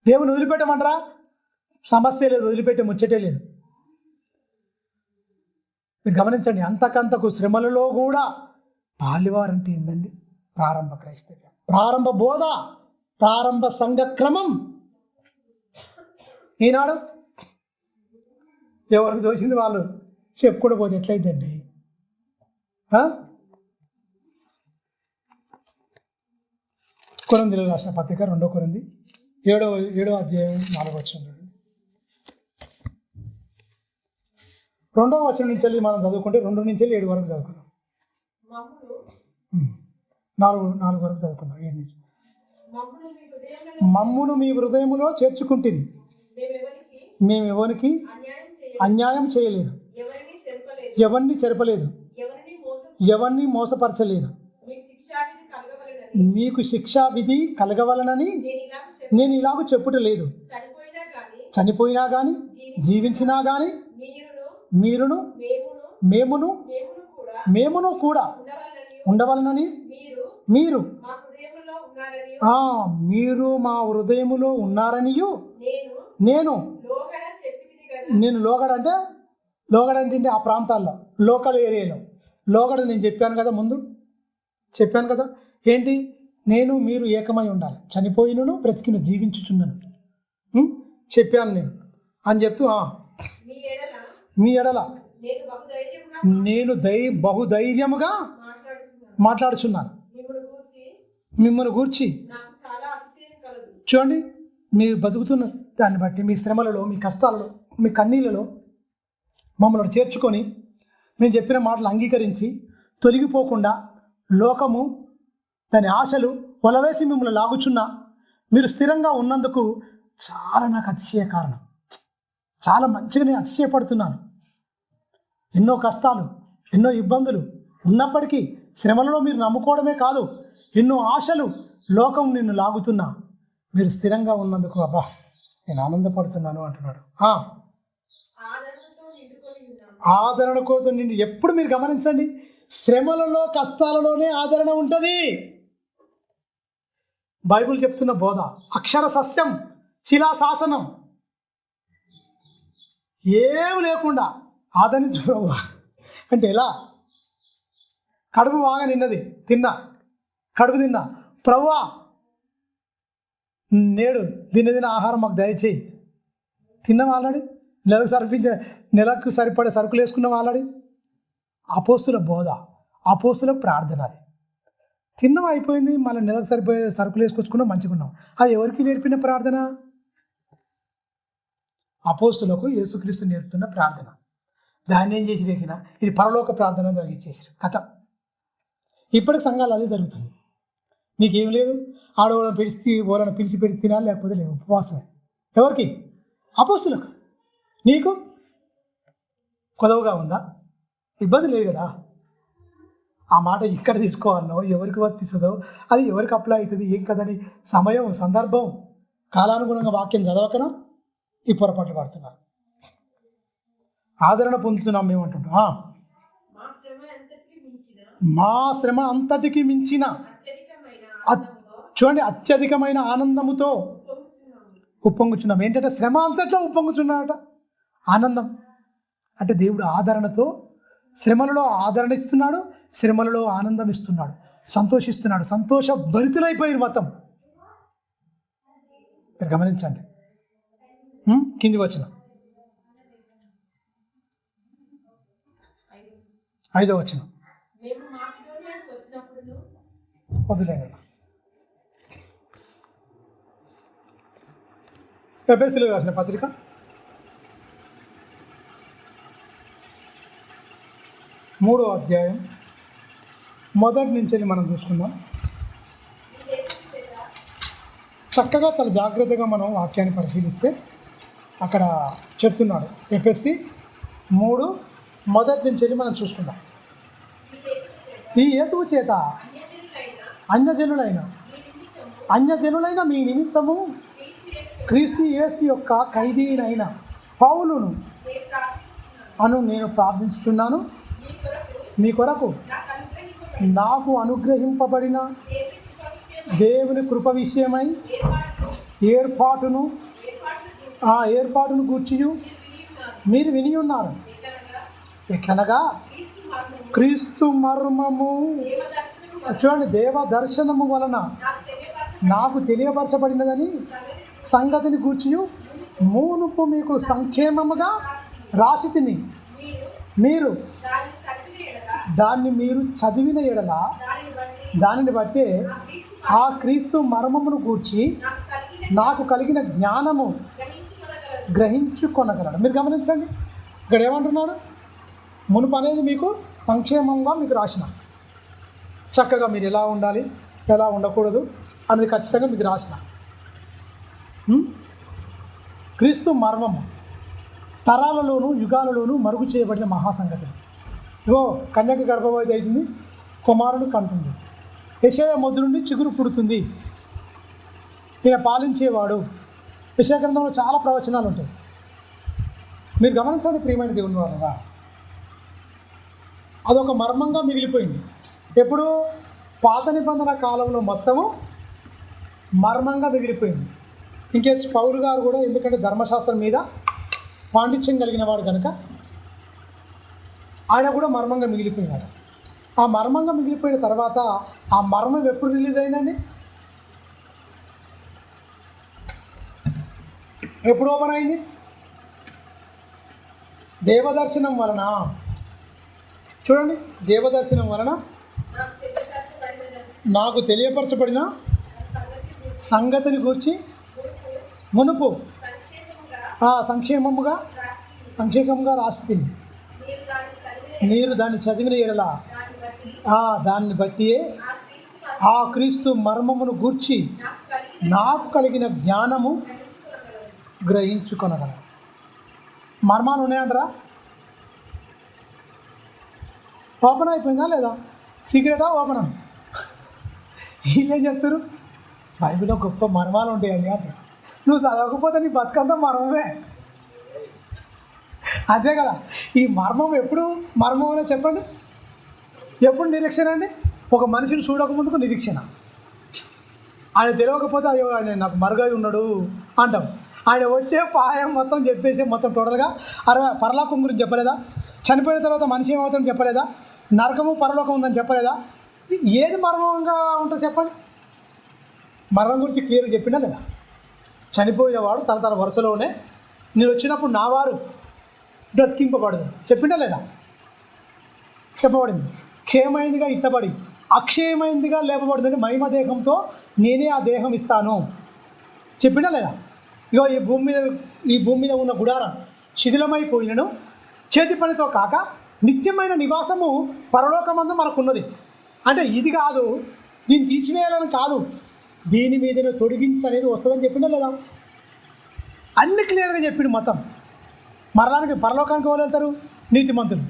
దేవుని వదిలిపెట్టమంటారా? సమస్య లేదు, వదిలిపెట్టే ముచ్చటే లేదు. మీరు గమనించండి, అంతకంతకు శ్రమలలో కూడా పాలివారంటే ఏందండి? ప్రారంభ క్రైస్తవ్యం, ప్రారంభ బోధ, ప్రారంభ సంఘక్రమం. ఈనాడు ఎవరికి తోచింది వాళ్ళు చెప్పుకుంటూ పోతే ఎట్లయిద్దండి? కొరింథీయులకు రాసిన పత్రిక 2 కొరింథీ 7వ అధ్యాయం 4వ వచనం. 2వ వచనం నుంచి వెళ్ళి మనం చదువుకుంటే 2 నుంచి వెళ్ళి 7 వరకు చదువుకున్నాం. 4 వరకు చదువుకున్నాం. 7 నుంచి మమ్మును మీ హృదయములో చేర్చుకుంటుంది, మేము ఎవరికి అన్యాయం చేయలేదు, ఎవరిని చెరపలేదు, ఎవరిని మోసపరచలేదు. మీకు శిక్షా విధి కలగవలనని నేను ఇలాగ చెప్పుట లేదు. చనిపోయినా కానీ జీవించినా కానీ మీరును మేమును కూడా ఉండవలనని మీరు మా హృదయములో ఉన్నారనియు నేను లోగడ అంటే ఆ ప్రాంతాల్లో, లోకల్ ఏరియాలో లోగడ నేను చెప్పాను కదా, ముందు చెప్పాను కదా. ఏంటి? నేను మీరు ఏకమై ఉండాలి, చనిపోయినను బ్రతికిన జీవించుచున్నాను చెప్పాను నేను అని చెప్తూ మీ ఎడల నేను బహుధైర్యముగా మాట్లాడుచున్నాను. మిమ్మల్ని గూర్చి చూడండి, మీరు బతుకుతున్న దాన్ని బట్టి, మీ శ్రమలలో, మీ కష్టాలలో, మీ కన్నీళ్ళలో మమ్మల్ని చేర్చుకొని నేను చెప్పిన మాటలు అంగీకరించి తొలగిపోకుండా లోకము దాని ఆశలు వలవేసి మిమ్మల్ని లాగుచున్నా మీరు స్థిరంగా ఉన్నందుకు చాలా నాకు అతిశయ కారణం. చాలా మంచిగా నేను అతిశయపడుతున్నాను. ఎన్నో కష్టాలు, ఎన్నో ఇబ్బందులు ఉన్నప్పటికీ శ్రమలలో మీరు నమ్ముకోవడమే కాదు, ఎన్నో ఆశలు లోకం నిన్ను లాగుతున్నా మీరు స్థిరంగా ఉన్నందుకు అబ్బా నేను ఆనందపడుతున్నాను అంటున్నాడు. ఆదరణ కోసం నిన్ను ఎప్పుడు మీరు గమనించండి, శ్రమలలో కష్టాలలోనే ఆదరణ ఉంటుంది. బైబిల్ చెప్తున్న బోధ అక్షర సస్యం శిలాశాసనం. ఏం లేకుండా ఆదరించు అంటే ఎలా? కడుపు బాగా నిన్నది, కడుపు తిన్నా, ప్రభువా నేడు దిన ఆహారం మాకు దయచేయి. తిన్నాం ఆల్రెడీ, నెలకు సరిపడే సరుకులు వేసుకున్నాం ఆల్రెడీ. అపోస్తుల బోధ, అపోస్తుల ప్రార్థన. అది తిన్నం అయిపోయింది, మళ్ళీ నెలకు సరిపోయే సరుకులు వేసుకొచ్చుకున్నాం, మంచిగా ఉన్నాం. అది ఎవరికి నేర్పిన ప్రార్థన? అపోస్తులకు యేసుక్రీస్తు నేర్పుతున్న ప్రార్థన. దాన్ని ఏం చేసి రేకిన ఇది పరలోక ప్రార్థన జరిగించేసారు కథ. ఇప్పటికి సంఘాలు అదే జరుగుతుంది. నీకేం లేదు, ఆడవాళ్ళని పిలిచి పెట్టి తినాలి, లేకపోతే లేదు, ఉపవాసమే. ఎవరికి? అపోస్తులకు. నీకు కొదవగా ఉందా? ఇబ్బంది లేదు కదా. ఆ మాట ఇక్కడ తీసుకోవాలనో, ఎవరికి వర్తిస్తుందో, అది ఎవరికి అప్లై అవుతుంది, ఏం కదని సమయం, సందర్భం, కాలానుగుణంగా వాక్యం చదవకనో ఈ పొరపాటు పడుతున్నారు. ఆదరణ పొందుతున్నాం మేమంటుంటాం. మా శ్రమ అంతటికి మించిన చూడండి, అత్యధికమైన ఆనందముతో ఉప్పొంగుచున్నాం. ఏంటంటే శ్రమ అంతట్లో ఉప్పొంగుచున్నాడట. ఆనందం అంటే దేవుడు ఆదరణతో శ్రమలలో ఆదరణ ఇస్తున్నాడు, శ్రమలలో ఆనందం ఇస్తున్నాడు, సంతోషిస్తున్నాడు. సంతోష భరితులైపోయారు మొత్తం. మీరు గమనించండి. కిందికి వచ్చిన 5వ వచనం వదిలేండి. ఎఫెసీయులకు రాసిన పత్రిక 3వ అధ్యాయం మొదటి నుంచి మనం చూసుకుందాం. చక్కగా చాలా జాగ్రత్తగా మనం వాక్యాన్ని పరిశీలిస్తే అక్కడ చెప్తున్నాడు. ఎఫెసీ 3 మొదటి నుంచి మనం చూసుకుందాం. ఈ హేతువు చేత అన్యజనులైన మీ నిమిత్తము క్రీస్తు యేసు యొక్క ఖైదీనైన పౌలును నేను ప్రార్థించుచున్నాను. మీ కొరకు నాకు అనుగ్రహింపబడిన దేవుని కృప విషయమై ఏర్పాటును గూర్చియు మీరు విని ఉన్నారు. ఎట్లనగా క్రీస్తు మర్మము, చూడండి, దేవ దర్శనము వలన నాకు తెలియపరచబడినదని సంగతిని గూర్చియు మునుపు మీకు సంక్షేమముగా రాసి తిని, మీరు దాన్ని చదివిన ఎడల దానిని బట్టే ఆ క్రీస్తు మర్మమును గూర్చి నాకు కలిగిన జ్ఞానము గ్రహించుకొనగలడు. మీరు గమనించండి, ఇక్కడ ఏమంటున్నాడు? మునుపు అనేది మీకు సంక్షేమంగా మీకు రాసిన, చక్కగా మీరు ఎలా ఉండాలి, ఎలా ఉండకూడదు అనేది ఖచ్చితంగా మీకు రాసిన. క్రీస్తు మర్మము తరాలలోనూ యుగాలలోనూ మరుగు చేయబడిన మహాసంగతులు. ఇగో కన్యక గర్భవతి అవుతుంది, కుమారుడు కంటుంది, యెషయా మొద్దు నుండి చిగురు పుడుతుంది, ఈయన పాలించేవాడు. యెషయా గ్రంథంలో చాలా ప్రవచనాలు ఉంటాయి. మీరు గమనించండి ప్రియమైన దేవుని వారుగా, అదొక మర్మంగా మిగిలిపోయింది. ఎప్పుడు? పాత నిబంధన కాలంలో మొత్తము మర్మంగా మిగిలిపోయింది. ఇంకేస్ పౌలు గారు కూడా, ఎందుకంటే ధర్మశాస్త్రం మీద పాండిత్యం కలిగిన వాడు కనుక ఆయన కూడా మర్మంగా మిగిలిపోయినాడు. ఆ మర్మంగా మిగిలిపోయిన తర్వాత ఆ మర్మం ఎప్పుడు రిలీజ్ అయిందండి? ఎప్పుడు ఓపెన్ అయింది? దేవదర్శనం వలన. చూడండి, దేవదర్శనం వలన నాకు తెలియపరచబడిన సంగతిని గూర్చి మునుపు సంక్షేమంగా రాసి తిని, మీరు దాన్ని చదివిన ఎడల దాన్ని బట్టి ఆ క్రీస్తు మర్మమును గూర్చి నాకు కలిగిన జ్ఞానము గ్రహించుకొనగలరు. మర్మాలు ఉన్నాయంటారా? ఓపెన్ అయిపోయిందా లేదా? సీక్రెటా ఓపెనా? వీళ్ళేం చెప్తారు, బైబిల్లో గొప్ప మర్మాలు ఉంటాయండి అంటే. నువ్వు చదవకపోతే నీ బతుకంతా మర్మమే, అంతే కదా. ఈ మర్మం ఎప్పుడు మర్మం అనే చెప్పండి, ఎప్పుడు నిరీక్షణ అండి? ఒక మనిషిని చూడకముందుకు నిరీక్షణ. ఆయన తెలియకపోతే అయ్యో ఆయన నాకు మరుగై ఉన్నాడు అంటాం. ఆయన వచ్చే పాయం మొత్తం చెప్పేసి మొత్తం టోటల్గా పరలోకం గురించి చెప్పలేదా? చనిపోయిన తర్వాత మనిషి ఏమవుతుందని చెప్పలేదా? నరకము పరలోకం ఉందని చెప్పలేదా? ఏది మర్మంగా ఉంటుంది చెప్పండి? మరణం గురించి క్లియర్గా చెప్పిందా లేదా? చనిపోయినవాడు తన వరుసలోనే నేను వచ్చినప్పుడు నా వారు బ్రతికింపబడదు చెప్పిందా లేదా? చెప్పబడింది. క్షయమైందిగా ఇత్తబడి అక్షయమైందిగా లేపబడిందని మహిమ దేహంతో నేనే ఆ దేహం ఇస్తాను చెప్పినా లేదా? ఇగో ఈ భూమి మీద ఉన్న గుడారం శిథిలమైపోయినను చేతి పనితో కాక నిత్యమైన నివాసము పరలోకమందు మనకున్నది. అంటే ఇది కాదు, దీన్ని తీసివేయాలని కాదు, దీని మీద తొడిగించనేది వస్తుందని చెప్పినా లేదా? అన్ని క్లియర్గా చెప్పిండు మతం. మరణానికి పరలోకానికి ఎవరు వెళ్తారు? నీతిమంతులు,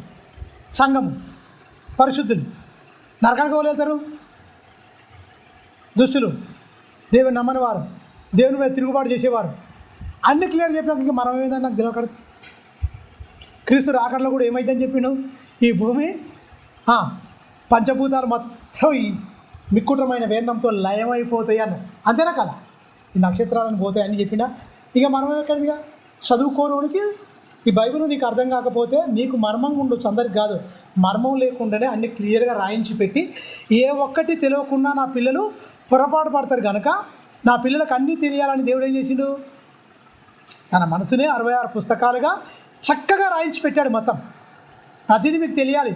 సంఘము, పరిశుద్ధులు. నరకానికి ఎవరు వెళ్తారు? దుష్టులు, దేవుని నమ్మని వారు, దేవుని మీద తిరుగుబాటు చేసేవారు. అన్ని క్లియర్ చెప్పినాక ఇంకా మనం ఏమైందని నాకు తెలియకడదు. క్రీస్తు రాకడలో కూడా ఏమైందని చెప్పిండు? ఈ భూమి పంచభూతాలు మొత్తం ఈ మిక్కుటమైన వేండంతో లయమైపోతాయి అన్న. అంతేనా కదా? ఈ నక్షత్రాలను పోతాయి అని చెప్పినా ఇక మర్మం ఎక్కడిదిగా? చదువుకోనోడికి ఈ బైబిల్ నీకు అర్థం కాకపోతే నీకు మర్మం ఉండొచ్చు, అందరికి కాదు. మర్మం లేకుండానే అన్ని క్లియర్గా రాయించి పెట్టి ఏ ఒక్కటి తెలియకుండా నా పిల్లలు పొరపాటు పడతారు కనుక నా పిల్లలకు అన్నీ తెలియాలని దేవుడు ఏం చేసిండు? తన మనసునే 66 పుస్తకాలుగా చక్కగా రాయించి పెట్టాడు మొత్తం. ప్రతిదీ మీకు తెలియాలి.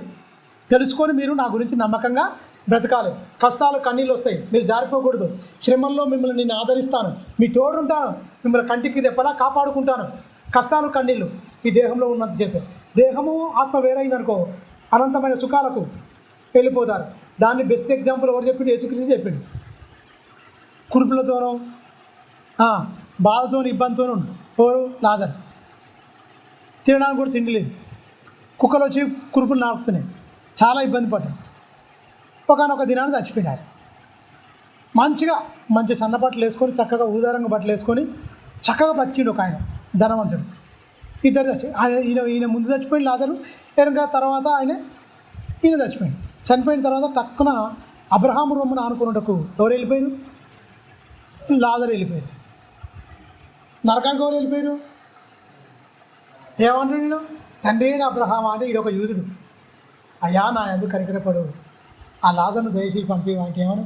తెలుసుకొని మీరు నా గురించి నమ్మకంగా బ్రతకాలి. కష్టాలు కన్నీళ్ళు వస్తాయి, మీరు జారిపోకూడదు. శ్రమల్లో మిమ్మల్ని నేను ఆదరిస్తాను, మీ తోడుంటాను, మిమ్మల్ని కంటికి రెప్పలా కాపాడుకుంటాను. కష్టాలు కన్నీళ్ళు ఈ దేహంలో ఉన్నంత చెప్పే. దేహము ఆత్మ వేరైందనుకో అనంతమైన సుఖాలకు వెళ్ళిపోతారు. దాన్ని బెస్ట్ ఎగ్జాంపుల్ ఎవరు చెప్పిండు? యేసుక్రీస్తు చెప్పిండు. కురుపులతోనూ బాధతో ఇబ్బందితోనూ ఎవరు? లాజరు. తినడానికి కూడా తిండి లేదు, కుక్కలు వచ్చి కురుపులు నాకుతున్నాయి, చాలా ఇబ్బంది పడ్డాడు. ఒకనొక దినాన్ని చచ్చిపోయినాడు. మంచి సన్న బట్టలు వేసుకొని చక్కగా ఊదారంగా బట్టలు వేసుకొని చక్కగా బతికిండు ఒక ఆయన ధనవంతుడు. ఇద్దరు ఈయన ముందు చచ్చిపోయింది లాజరు, వెనక తర్వాత ఈయన చచ్చిపోయింది. చనిపోయిన తర్వాత టక్కున అబ్రహాము రొమ్మున ఆనుకున్నటకు ఎవరు వెళ్ళిపోయారు? లాజరు వెళ్ళిపోయారు. నరకానికి ఎవరు వెళ్ళిపోయారు? ఏమంటాడు నేను? తండ్రి అయిన అబ్రహామా అంటే ఈడొక యూదుడు. అయ్యా నా ఎందుకు కనికరపడు, ఆ లాజరును దయచేసి పంపివంటే ఏమను?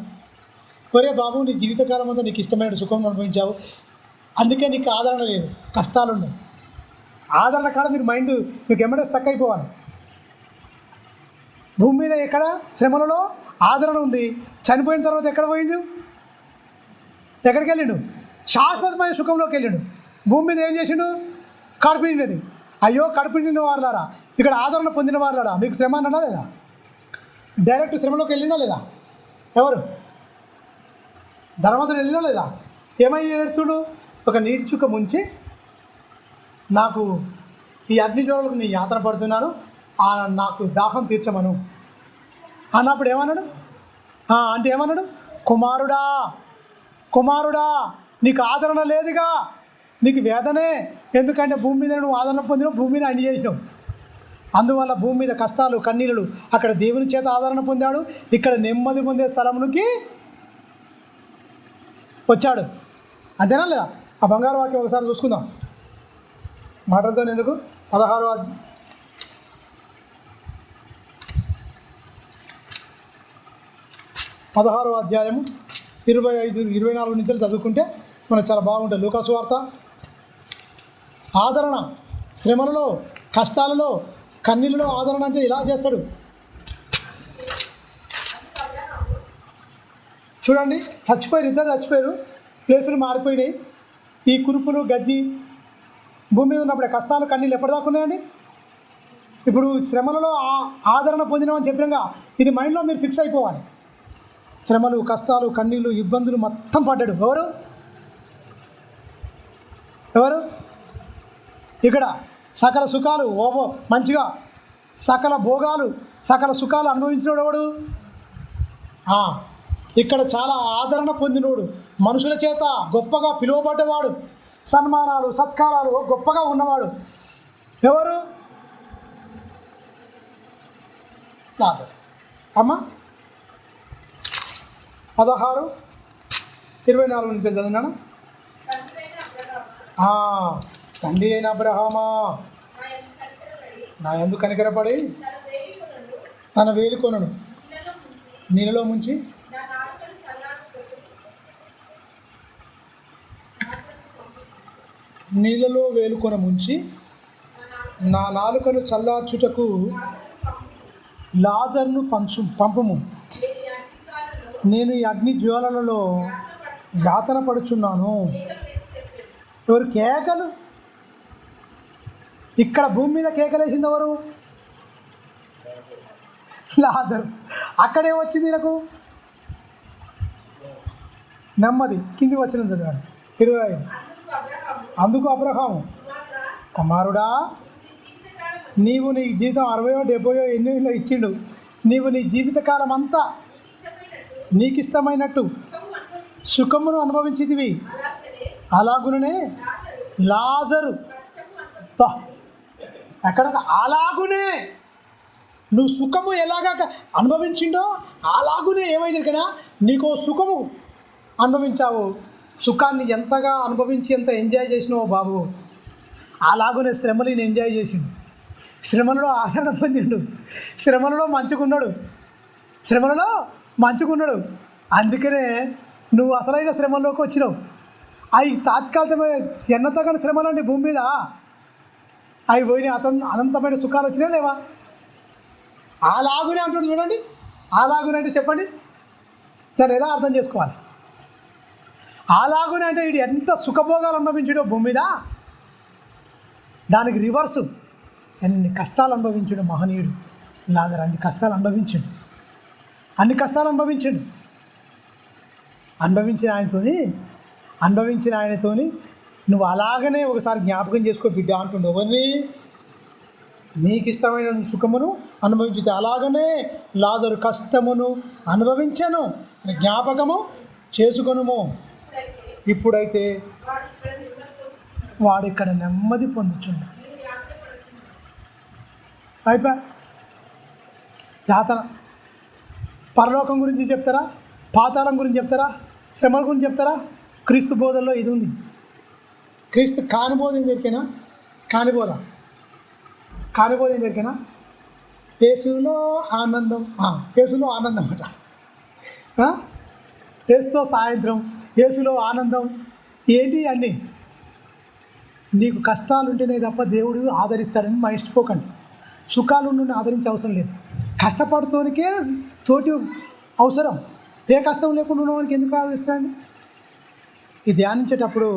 ఒరే బాబు, నీ జీవితకాలం అంతా నీకు ఇష్టమైన సుఖం అనుభవించావు, అందుకే నీకు ఆదరణ లేదు, కష్టాలు ఉన్నాయి. ఆదరణ కాడ మీరు మైండ్ మీకు ఎమ్మడే స్టక్ అయిపోవాలి. భూమి మీద ఎక్కడ శ్రమలలో ఆదరణ ఉంది, చనిపోయిన తర్వాత ఎక్కడ పోయిండు? ఎక్కడికి వెళ్ళిండు? శాశ్వతమైన సుఖంలోకి వెళ్ళిండు. భూమి మీద ఏం చేసిండు? కడుపు నిండినది. అయ్యో కడుపు నిండిన వారులారా, ఇక్కడ ఆదరణ పొందిన వారులారా, మీకు శ్రమ అన్నదా లేదా? డైరెక్ట్ శ్రమలోకి వెళ్ళినా లేదా? ఎవరు? ధనవంతుడు వెళ్ళినా లేదా? ఏమై ఏడుతుడు? ఒక నీటి చుక్క ముంచి నాకు ఈ అగ్నిజ్వాలకు నేను యాతన పడుతున్నాను, నాకు దాహం తీర్చమను అన్నప్పుడు ఏమన్నాడు? అంటే ఏమన్నాడు? కుమారుడా నీకు ఆదరణ లేదుగా, నీకు వేదనే. ఎందుకంటే భూమి మీద నువ్వు ఆదరణ పొందినావు, భూమి మీద అన్ని చేసినావు. అందువల్ల భూమి మీద కష్టాలు కన్నీళ్ళు. అక్కడ దేవుని చేత ఆదరణ పొందాడు, ఇక్కడ నెమ్మది పొందే స్థలంలోకి వచ్చాడు. అంతేనా లేదా? ఆ బంగారు వాక్యం ఒకసారి చూసుకుందాం. మాటలతో ఎందుకు? 16వ అధ్యాయము 25-24 నుంచి చదువుకుంటే మనకు చాలా బాగుంటుంది. లూకా సువార్త. ఆదరణ శ్రమలలో, కష్టాలలో, కన్నీళ్ళలో ఆదరణ అంటే ఇలా చేస్తాడు. చూడండి, ఇద్దరు చచ్చిపోయారు, ప్లేసులు మారిపోయినాయి. ఈ కురుపులు గజ్జి భూమి మీద ఉన్నప్పుడే కష్టాలు కన్నీళ్ళు ఎప్పటిదాకా ఉన్నాయండి? ఇప్పుడు శ్రమలలో ఆదరణ పొందినామని చెప్పినాక ఇది మైండ్లో మీరు ఫిక్స్ అయిపోవాలి. శ్రమలు, కష్టాలు, కన్నీళ్ళు, ఇబ్బందులు మొత్తం పడ్డాడు. ఎవరు? ఇక్కడ సకల సుఖాలు మంచిగా సకల భోగాలు, సకల సుఖాలు అనుభవించినోడు ఎవడు? ఇక్కడ చాలా ఆదరణ పొందినోడు, మనుషుల చేత గొప్పగా పిలువబడ్డవాడు, సన్మానాలు సత్కారాలు గొప్పగా ఉన్నవాడు ఎవరు? లాజరు. అమ్మ 16-24 నుంచి చదివినాను. తండ్రి అయిన అబ్రహామా నా యందు కనికరపడి తన వేలుకొనను నీళ్ళలో ముంచి నీళ్ళలో వేలుకొన ముంచి నా నాలుకను చల్లార్చుటకు లాజరును పంపుము, నేను ఈ అగ్ని జ్వాలలలో యాతన పడుచున్నాను. ఎవరు కేకలు? ఇక్కడ భూమి మీద కేకలేసింది ఎవరు? లాజరు. అక్కడే వచ్చింది నాకు నెమ్మది. కిందికి వచ్చిన చదవండి 25. అందుకు అబ్రహాము, కుమారుడా, నీవు నీ జీవితం 60 70 ఎన్నో ఇచ్చిండు. నీవు నీ జీవితకాలం అంతా నీకు ఇష్టమైనట్టు సుఖమును అనుభవించితివి. అలాగునే లాజరు అక్కడ అలాగునే నువ్వు సుఖము ఎలాగా అనుభవించిండో అలాగునే ఏమైనా కదా నీకు సుఖము అనుభవించావు. సుఖాన్ని ఎంతగా అనుభవించి ఎంత ఎంజాయ్ చేసినావో బాబు, అలాగునే శ్రమని ఎంజాయ్ చేసిండు. శ్రమలలో ఆదరణ పొందిండు, శ్రమలలో మంచుకున్నాడు. అందుకనే నువ్వు అసలైన శ్రమలోకి వచ్చినావు. అవి తాత్కాలికమైన ఎన్నతగిన శ్రమలండి భూమి మీద. అవి పోయిన అనంతమైన సుఖాలు వచ్చినాయి లేవా? అలాగునే అంటుంది చూడండి. అలాగునే అంటే చెప్పండి, దాన్ని ఎలా అర్థం చేసుకోవాలి? అలాగునే అంటే వీడు ఎంత సుఖభోగాలు అనుభవించడో భూమి మీద, దానికి రివర్సు ఎన్ని కష్టాలు అనుభవించాడు మహనీయుడు లాజరు. అన్ని కష్టాలు అనుభవించాడు. అనుభవించిన ఆయనతోని నువ్వు అలాగనే ఒకసారి జ్ఞాపకం చేసుకో బిడ్డ అంటుండే. ఎవరిని? నీకు ఇష్టమైన సుఖమును అనుభవించితే అలాగనే లాజరు కష్టమును అనుభవించను అని జ్ఞాపకము చేసుకొనుము. ఇప్పుడైతే వాడు ఇక్కడ నెమ్మది పొందుచున్నాడు. అయిపోయా యాతన. పరలోకం గురించి చెప్తారా? పాతాళం గురించి చెప్తారా? శ్రమల గురించి చెప్తారా? క్రీస్తు బోధల్లో ఇది ఉంది. క్రీస్తు కానిబోధ ఏం దొరికేనా? కానిబోధ ఏం దొరికేనా? యేసులో ఆనందం అట. యేసులో సాయంత్రం, యేసులో ఆనందం ఏంటి అన్నీ? నీకు కష్టాలు ఉంటేనే తప్ప దేవుడు ఆదరిస్తాడని మర్చిపోకండి. సుఖాలు నుండి ఆదరించే అవసరం లేదు. కష్టపడుతోనికే తోటి అవసరం. ఏ కష్టం లేకుండా ఉన్నవానికి ఎందుకు ఆదరిస్తాడండి? ఈ ధ్యానించేటప్పుడు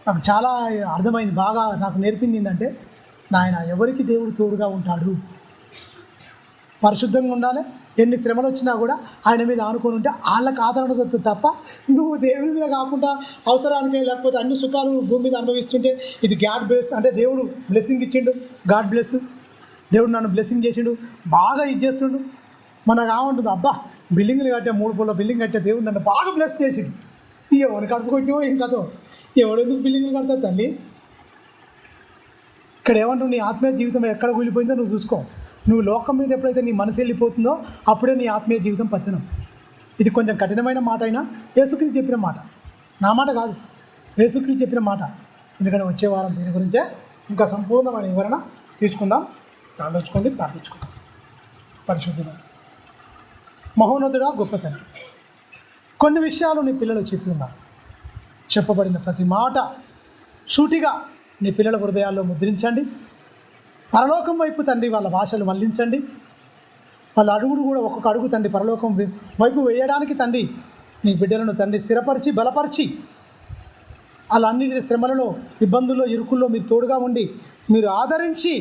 నాకు చాలా అర్థమైంది. బాగా నాకు నేర్పింది ఏంటంటే, నాయన ఎవరికి దేవుడు తోడుగా ఉంటాడు? పరిశుద్ధంగా ఉండాలి. ఎన్ని శ్రమలు వచ్చినా కూడా ఆయన మీద ఆనుకొని ఉంటే వాళ్ళకి ఆదరణ దొరుకుతుంది తప్ప నువ్వు దేవుడి మీద కాకుండా అవసరానికే, లేకపోతే అన్ని సుఖాలు భూమి మీద అనుభవిస్తుంటే ఇది గాడ్ బ్లెస్ అంటే దేవుడు బ్లెస్సింగ్ ఇచ్చిండు. గాడ్ బ్లెస్, దేవుడు నన్ను బ్లెస్సింగ్ చేసిండు, బాగా ఇది చేస్తుండు. మనకు కావుంటుంది, అబ్బా బిల్డింగ్లు కట్టే 3 పూల బిల్డింగ్ కట్టే దేవుడు నన్ను బాగా బ్లెస్ చేసిండు. ఎవరు కట్టుకొచ్చినో ఏం కదో, ఎవడెందుకు బిల్డింగ్లు కడతారు తల్లి? ఇక్కడ ఏమంటావు? నీ ఆత్మీయ జీవితం ఎక్కడ కూలిపోయిందో నువ్వు చూసుకో. నువ్వు లోకం మీద ఎప్పుడైతే నీ మనసు వెళ్ళిపోతుందో అప్పుడే నీ ఆత్మీయ జీవితం పతనం. ఇది కొంచెం కఠినమైన మాట అయినా యేసుక్రీస్తు చెప్పిన మాట, నా మాట కాదు, యేసుక్రీస్తు చెప్పిన మాట. ఎందుకంటే వచ్చే వారం దీని గురించే ఇంకా సంపూర్ణమైన వివరణ తీసుకుందాం. ఆలోచించుకోండి, ప్రార్థించుకుందాం. పరిశుద్ధుడా, మహోన్నతుడా, గొప్ప తండ్రి, కొన్ని విషయాలు నీ పిల్లలు చెప్పి ఉన్నారు. చెప్పబడిన ప్రతి మాట సూటిగా నీ పిల్లల హృదయాల్లో ముద్రించండి. పరలోకం వైపు తండ్రి వాళ్ళ భాషలు మళ్లించండి. వాళ్ళ అడుగులు కూడా ఒక్కొక్క అడుగు తండ్రి పరలోకం వైపు వేయడానికి తండ్రి నీ బిడ్డలను తండ్రి స్థిరపరిచి బలపరిచి, వాళ్ళన్నిటి శ్రమలలో, ఇబ్బందుల్లో, ఇరుకుల్లో మీరు తోడుగా ఉండి మీరు ఆదరించి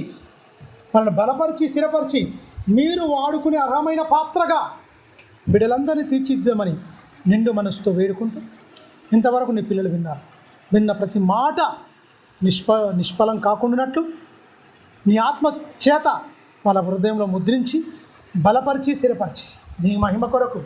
వాళ్ళని బలపరిచి స్థిరపరిచి మీరు వాడుకునే అర్హమైన పాత్రగా బిడ్డలందరినీ తీర్చిద్దామని నిండు మనసుతో వేడుకుంటూ ఇంతవరకు నీ పిల్లలు విన్న ప్రతి మాట నిష్ఫలం కాకుండానట్లు నీ ఆత్మ చేత వాళ్ళ హృదయంలో ముద్రించి బలపరిచి స్థిరపరిచి నీ మహిమ కొరకు